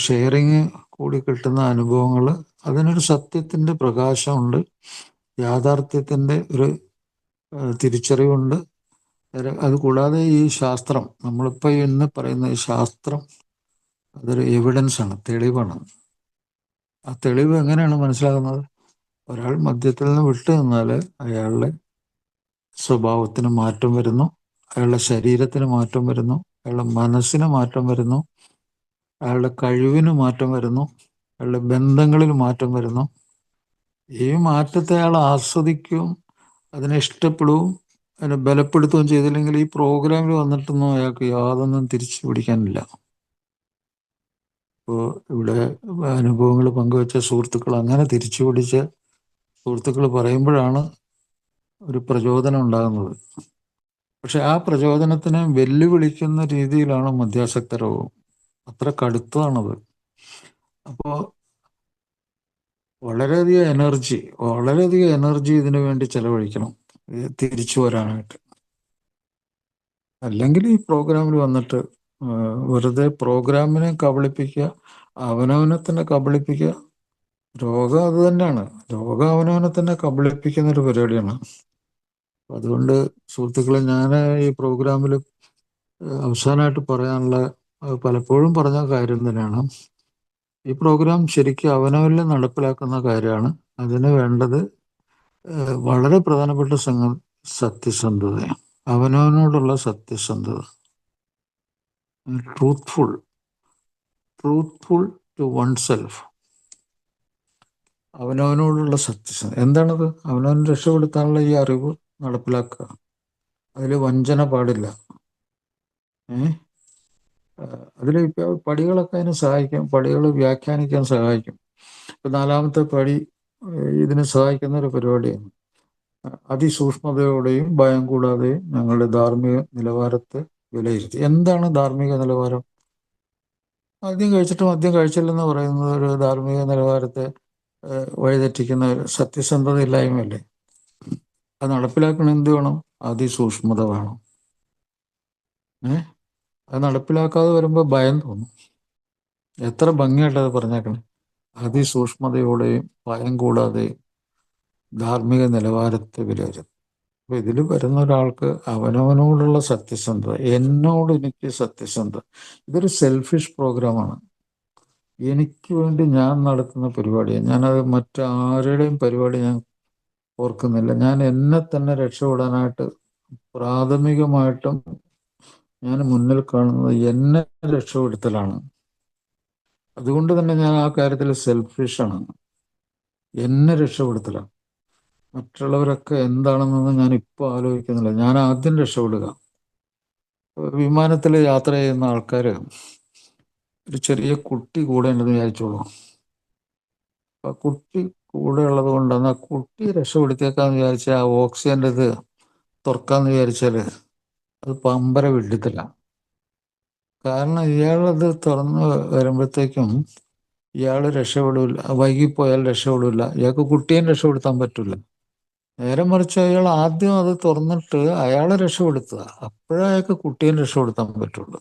S1: ഷെയറിങ് കൂടി കിട്ടുന്ന അനുഭവങ്ങൾ, അതിനൊരു സത്യത്തിൻ്റെ പ്രകാശമുണ്ട്, യാഥാർത്ഥ്യത്തിൻ്റെ ഒരു തിരിച്ചറിവുണ്ട്. അതുകൂടാതെ ഈ ശാസ്ത്രം, നമ്മളിപ്പോൾ ഇന്ന് പറയുന്ന ഈ ശാസ്ത്രം, അതൊരു എവിഡൻസാണ്, തെളിവാണ്. ആ തെളിവ് എങ്ങനെയാണ് മനസ്സിലാകുന്നത്? ഒരാൾ മദ്യത്തിൽ നിന്ന് വിട്ടു നിന്നാൽ അയാളുടെ സ്വഭാവത്തിന് മാറ്റം വരുന്നു, അയാളുടെ ശരീരത്തിന് മാറ്റം വരുന്നു, അയാളുടെ മനസ്സിന് മാറ്റം വരുന്നു, അയാളുടെ കഴിവിന് മാറ്റം വരുന്നു, അയാളുടെ ബന്ധങ്ങളിൽ മാറ്റം വരുന്നു. ഈ മാറ്റത്തെ അയാൾ ആസ്വദിക്കുകയും അതിനെ ഇഷ്ടപ്പെടുകയും അതിനെ ബലപ്പെടുത്തുകയും ചെയ്തില്ലെങ്കിൽ ഈ പ്രോഗ്രാമിൽ വന്നിട്ടൊന്നും അയാൾക്ക് യാതൊന്നും തിരിച്ചു പിടിക്കാനില്ല. ഇപ്പോൾ ഇവിടെ അനുഭവങ്ങൾ പങ്കുവെച്ച സുഹൃത്തുക്കൾ, അങ്ങനെ തിരിച്ചു പിടിച്ച സുഹൃത്തുക്കൾ പറയുമ്പോഴാണ് ഒരു പ്രചോദനം ഉണ്ടാകുന്നത്. പക്ഷെ ആ പ്രചോദനത്തിനെ വെല്ലുവിളിക്കുന്ന രീതിയിലാണ് മദ്യാസക്ത രോഗം. അത്ര കടുത്തതാണത്. അപ്പോൾ വളരെയധികം എനർജി ഇതിനു വേണ്ടി ചെലവഴിക്കണം തിരിച്ചു വരാനായിട്ട്. അല്ലെങ്കിൽ ഈ പ്രോഗ്രാമിൽ വന്നിട്ട് വെറുതെ പ്രോഗ്രാമിനെ കബളിപ്പിക്കുക, അവനവനെ തന്നെ കബളിപ്പിക്കുക. രോഗം അത് തന്നെയാണ്. രോഗം അവനവനെ തന്നെ കബളിപ്പിക്കുന്ന ഒരു പരിപാടിയാണ്. അതുകൊണ്ട് സുഹൃത്തുക്കളെ, ഞാൻ ഈ പ്രോഗ്രാമിൽ അവസാനമായിട്ട് പറയാനുള്ള, പലപ്പോഴും പറഞ്ഞ കാര്യം തന്നെയാണ്, ഈ പ്രോഗ്രാം ശരിക്കും അവനവനിൽ നടപ്പിലാക്കുന്ന കാര്യമാണ്. അതിന് വേണ്ടത് വളരെ പ്രധാനപ്പെട്ട സത്യസന്ധതയാണ്. അവനവനോടുള്ള സത്യസന്ധത. Truthful to one self. അവനവനോടുള്ള സത്യസന്ധത എന്താണത്? അവനവനെ രക്ഷപ്പെടുത്താനുള്ള ഈ അറിവ് നടപ്പിലാക്കുക. അതിൽ വഞ്ചന പാടില്ല. അതിൽ പടികളൊക്കെ അതിന് സഹായിക്കും. പടികൾ വ്യാഖ്യാനിക്കാൻ സഹായിക്കും. ഇപ്പം 4-ാമത്തെ പടി ഇതിന് സഹായിക്കുന്ന ഒരു പരിപാടിയാണ്. അതിസൂക്ഷ്മതയോടെയും ഭയം കൂടാതെയും ഞങ്ങളുടെ ധാർമ്മിക നിലവാരത്തെ വിലയിരുത്തി. എന്താണ് ധാർമ്മിക നിലവാരം? മദ്യം കഴിച്ചിട്ട് മദ്യം കഴിച്ചില്ലെന്ന് പറയുന്നത് ഒരു ധാർമ്മിക നിലവാരത്തെ വഴിതെറ്റിക്കുന്ന സത്യസന്ധത ഇല്ലായ്മയല്ലേ? അത് നടപ്പിലാക്കണം എന്ത് വേണം? അതിസൂക്ഷ്മത വേണം. അത് നടപ്പിലാക്കാതെ വരുമ്പോൾ ഭയം തോന്നും. എത്ര ഭംഗിയായിട്ടത് പറഞ്ഞേക്കണം. അതിസൂക്ഷ്മതയോടെയും ഭയം കൂടാതെയും ധാർമ്മിക നിലവാരത്തെ വിലയിരുത്തും. അപ്പൊ ഇതിൽ വരുന്ന ഒരാൾക്ക് അവനവനോടുള്ള സത്യസന്ധത, എനിക്ക് സത്യസന്ധത. ഇതൊരു സെൽഫിഷ് പ്രോഗ്രാമാണ്. എനിക്ക് വേണ്ടി ഞാൻ നടത്തുന്ന പരിപാടിയാണ്. ഞാനത് മറ്റാരുടെയും പരിപാടി ഞാൻ ഓർക്കുന്നില്ല. ഞാൻ എന്നെ തന്നെ രക്ഷപ്പെടാനായിട്ട് പ്രാഥമികമായിട്ടും ഞാൻ മുന്നിൽ കാണുന്നത് എന്നെ രക്ഷപ്പെടുത്തലാണ്. അതുകൊണ്ട് തന്നെ ഞാൻ ആ കാര്യത്തിൽ സെൽഫിഷാണ്. എന്നെ രക്ഷപ്പെടുത്തലാണ്. മറ്റുള്ളവരൊക്കെ എന്താണെന്നൊന്നും ഞാൻ ഇപ്പോൾ ആലോചിക്കുന്നില്ല. ഞാൻ ആദ്യം രക്ഷപ്പെടുക. വിമാനത്തിൽ യാത്ര ചെയ്യുന്ന ആൾക്കാർ ഒരു ചെറിയ കുട്ടി കൂടെ ഉണ്ടെന്ന് വിചാരിച്ചോളൂ. ആ കുട്ടി കൂടെ ഉള്ളത് കൊണ്ടാണ് ആ കുട്ടി രക്ഷപ്പെടുത്തിയേക്കാന്ന് വിചാരിച്ചാൽ ആ ഓക്സിജൻ്റെ ഇത് തുറക്കാന്ന് വിചാരിച്ചാൽ അത് പമ്പര വിട്ടിട്ടില്ല. കാരണം ഇയാളത് തുറന്ന് വരുമ്പോഴത്തേക്കും ഇയാൾ രക്ഷപ്പെടില്ല. വൈകിപ്പോയാൽ രക്ഷപ്പെടില്ല. ഇയാൾക്ക് കുട്ടിയും രക്ഷപ്പെടുത്താൻ പറ്റില്ല. നേരെ മറിച്ച് അയാൾ ആദ്യം അത് തുറന്നിട്ട് അയാളെ രക്ഷപ്പെടുത്തുക. അപ്പോഴേ അയാൾക്ക് കുട്ടിയെ രക്ഷപ്പെടുത്താൻ പറ്റുള്ളൂ.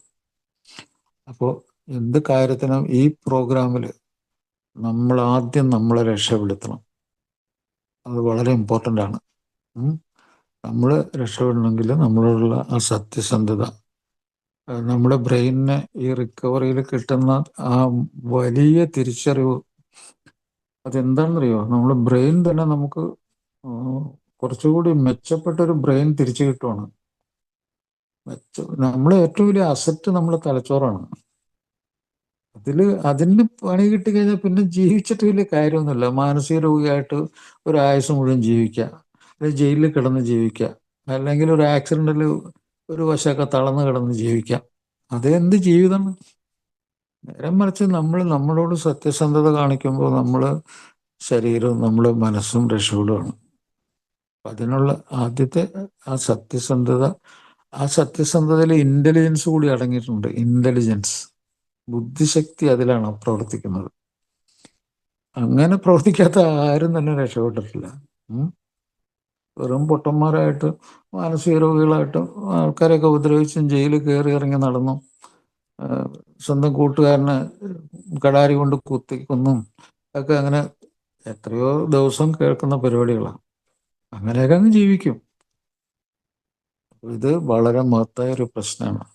S1: അപ്പോൾ എന്ത് കാര്യത്തിനും ഈ പ്രോഗ്രാമിൽ നമ്മൾ ആദ്യം നമ്മളെ രക്ഷപ്പെടുത്തണം. അത് വളരെ ഇമ്പോർട്ടൻ്റ് ആണ്. നമ്മൾ രക്ഷപ്പെടണമെങ്കിൽ നമ്മളോടുള്ള ആ സത്യസന്ധത, നമ്മുടെ ബ്രെയിനിന് ഈ റിക്കവറിയിൽ കിട്ടുന്ന ആ വലിയ തിരിച്ചറിവ്, അതെന്താണെന്നറിയോ? നമ്മുടെ ബ്രെയിൻ തന്നെ നമുക്ക് കുറച്ചുകൂടി മെച്ചപ്പെട്ടൊരു ബ്രെയിൻ തിരിച്ചു കിട്ടുവാണ്. നമ്മളെ ഏറ്റവും വലിയ അസറ്റ് നമ്മളെ തലച്ചോറാണ്. അതിന് പണി കിട്ടിക്കഴിഞ്ഞാൽ പിന്നെ ജീവിച്ചിട്ട് വലിയ കാര്യമൊന്നുമില്ല. മാനസിക രോഗിയായിട്ട് ഒരു ആയുസ് മുഴുവൻ ജീവിക്കുക, അല്ലെങ്കിൽ ജയിലിൽ കിടന്ന് ജീവിക്കുക, അല്ലെങ്കിൽ ഒരു ആക്സിഡൻറ്റിൽ ഒരു വശമൊക്കെ തളർന്ന് കിടന്ന് ജീവിക്കാം. അതെന്ത് ജീവിതം? നേരെ മറിച്ച് നമ്മൾ നമ്മളോട് സത്യസന്ധത കാണിക്കുമ്പോൾ നമ്മൾ ശരീരവും നമ്മൾ മനസ്സും രക്ഷപ്പെടുകയാണ്. അതിനുള്ള ആദ്യത്തെ ആ സത്യസന്ധതയിൽ ഇൻ്റലിജൻസ് കൂടി അടങ്ങിയിട്ടുണ്ട്. ഇൻ്റലിജൻസ്, ബുദ്ധിശക്തി അതിലാണ് പ്രവർത്തിക്കുന്നത്. അങ്ങനെ പ്രവർത്തിക്കാത്ത ആരും തന്നെ രക്ഷപ്പെട്ടിട്ടില്ല. വെറും പൊട്ടന്മാരായിട്ട് മാനസിക രോഗികളായിട്ട് ആൾക്കാരെയൊക്കെ ഉപദ്രവിച്ചും ജയിലിൽ കയറി ഇറങ്ങി നടന്നും സ്വന്തം കൂട്ടുകാരനെ കടാരി കൊണ്ട് കുത്തിക്കൊന്നും ഒക്കെ അങ്ങനെ എത്രയോ ദിവസം കേൾക്കുന്ന പരിപാടികളാണ്. അങ്ങനെയൊക്കെ അങ്ങ് ജീവിക്കും. ഇത് വളരെ മഹത്തായ ഒരു പ്രശ്നമാണ്.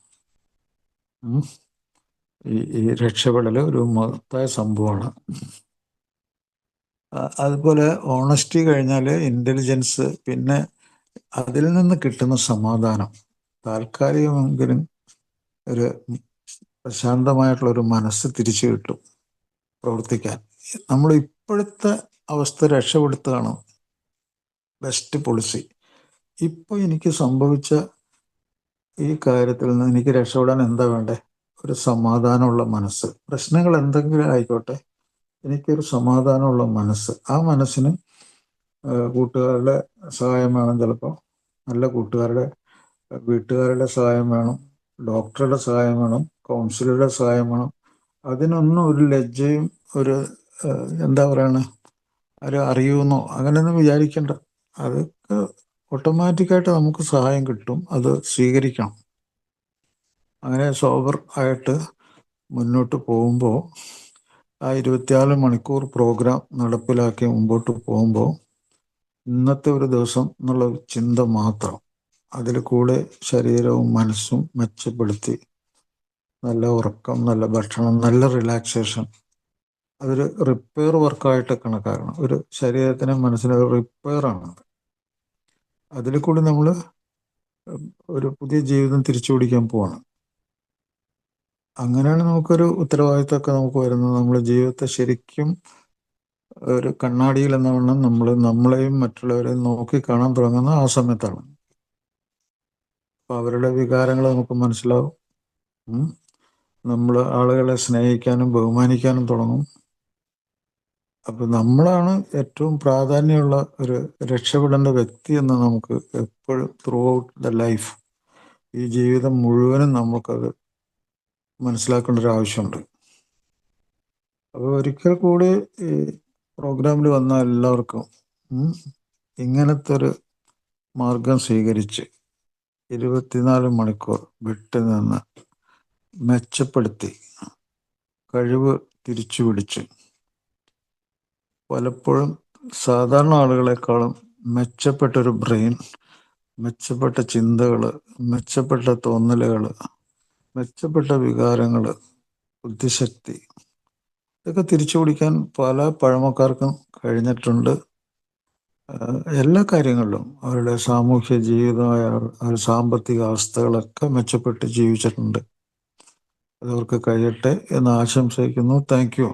S1: ഈ രക്ഷപ്പെടൽ ഒരു മഹത്തായ സംഭവമാണ്. അതുപോലെ ഓണസ്റ്റി കഴിഞ്ഞാൽ ഇൻ്റലിജൻസ്, പിന്നെ അതിൽ നിന്ന് കിട്ടുന്ന സമാധാനം, താൽക്കാലികമെങ്കിലും ഒരു പ്രശാന്തമായിട്ടുള്ളൊരു മനസ്സ് തിരിച്ചു കിട്ടും പ്രവർത്തിക്കാൻ. നമ്മൾ ഇപ്പോഴത്തെ അവസ്ഥ രക്ഷപ്പെടുത്തുകയാണ് ബെസ്റ്റ് പോളിസി. ഇപ്പോൾ എനിക്ക് സംഭവിച്ച ഈ കാര്യത്തിൽ നിന്ന് എനിക്ക് രക്ഷപ്പെടാൻ എന്താ വേണ്ടേ? ഒരു സമാധാനമുള്ള മനസ്സ്. പ്രശ്നങ്ങൾ എന്തെങ്കിലും ആയിക്കോട്ടെ, എനിക്കൊരു സമാധാനമുള്ള മനസ്സ്. ആ മനസ്സിന് കൂട്ടുകാരുടെ സഹായം വേണം. ചിലപ്പോൾ നല്ല കൂട്ടുകാരുടെ വീട്ടുകാരുടെ സഹായം വേണം, ഡോക്ടറുടെ സഹായം വേണം, കൗൺസിലറുടെ സഹായം വേണം. അതിനൊന്നും ഒരു ലജ്ജയും ഒരു എന്താ പറയണ ആരും അറിയുമെന്നോ അങ്ങനെയൊന്നും വിചാരിക്കേണ്ട. അതൊക്കെ ഓട്ടോമാറ്റിക്കായിട്ട് നമുക്ക് സഹായം കിട്ടും. അത് സ്വീകരിക്കണം. അങ്ങനെ സോബർ ആയിട്ട് മുന്നോട്ട് പോകുമ്പോൾ ആ 24 മണിക്കൂർ പ്രോഗ്രാം നടപ്പിലാക്കി മുമ്പോട്ട് പോകുമ്പോൾ ഇന്നത്തെ ഒരു ദിവസം എന്നുള്ള ചിന്ത മാത്രം, അതിൽ കൂടെ ശരീരവും മനസ്സും മെച്ചപ്പെടുത്തി നല്ല ഉറക്കം, നല്ല ഭക്ഷണം, നല്ല റിലാക്സേഷൻ, അതൊരു റിപ്പയർ വർക്കായിട്ട് കണക്കാക്കണം. ഒരു ശരീരത്തിനും മനസ്സിനും റിപ്പയറാണ്. അതിൽ കൂടി നമ്മൾ ഒരു പുതിയ ജീവിതം തിരിച്ചു പിടിക്കാൻ പോവാണ്. അങ്ങനെയാണ് നമുക്കൊരു ഉത്തരവാദിത്തമൊക്കെ നമുക്ക് വരുന്നത്. നമ്മൾ ജീവിതത്തെ ശരിക്കും ഒരു കണ്ണാടിയിൽ എന്ന വണ്ണം നമ്മളെയും മറ്റുള്ളവരെയും നോക്കി കാണാൻ തുടങ്ങുന്ന ആ സമയത്താണ്. അപ്പം അവരുടെ വികാരങ്ങൾ നമുക്ക് മനസ്സിലാവും. നമ്മൾ ആളുകളെ സ്നേഹിക്കാനും ബഹുമാനിക്കാനും തുടങ്ങും. അപ്പം നമ്മളാണ് ഏറ്റവും പ്രാധാന്യമുള്ള ഒരു രക്ഷപ്പെടേണ്ട വ്യക്തി എന്ന് നമുക്ക് എപ്പോഴും ത്രൂ ഔട്ട് ദ ലൈഫ്, ഈ ജീവിതം മുഴുവനും നമുക്കത് മനസ്സിലാക്കേണ്ട ഒരു ആവശ്യമുണ്ട്. അപ്പോൾ ഒരിക്കൽ കൂടി ഈ പ്രോഗ്രാമിൽ വന്ന എല്ലാവർക്കും ഇങ്ങനത്തെ ഒരു മാർഗം സ്വീകരിച്ച് 24 മണിക്കൂർ വിട്ടു നിന്ന് മെച്ചപ്പെടുത്തി കഴിവ് തിരിച്ചു പിടിച്ച് പലപ്പോഴും സാധാരണ ആളുകളെക്കാളും മെച്ചപ്പെട്ടൊരു ബ്രെയിൻ, മെച്ചപ്പെട്ട ചിന്തകൾ, മെച്ചപ്പെട്ട തോന്നലുകൾ, മെച്ചപ്പെട്ട വികാരങ്ങൾ, ബുദ്ധിശക്തി, ഇതൊക്കെ തിരിച്ചു പിടിക്കാൻ പല പഴമക്കാർക്കും കഴിഞ്ഞിട്ടുണ്ട്. എല്ലാ കാര്യങ്ങളിലും അവരുടെ സാമൂഹ്യ ജീവിതമായ അവരുടെ സാമ്പത്തിക അവസ്ഥകളൊക്കെ മെച്ചപ്പെട്ട് ജീവിച്ചിട്ടുണ്ട്. അതവർക്ക് കഴിയട്ടെ എന്ന് ആശംസിക്കുന്നു. Thank you.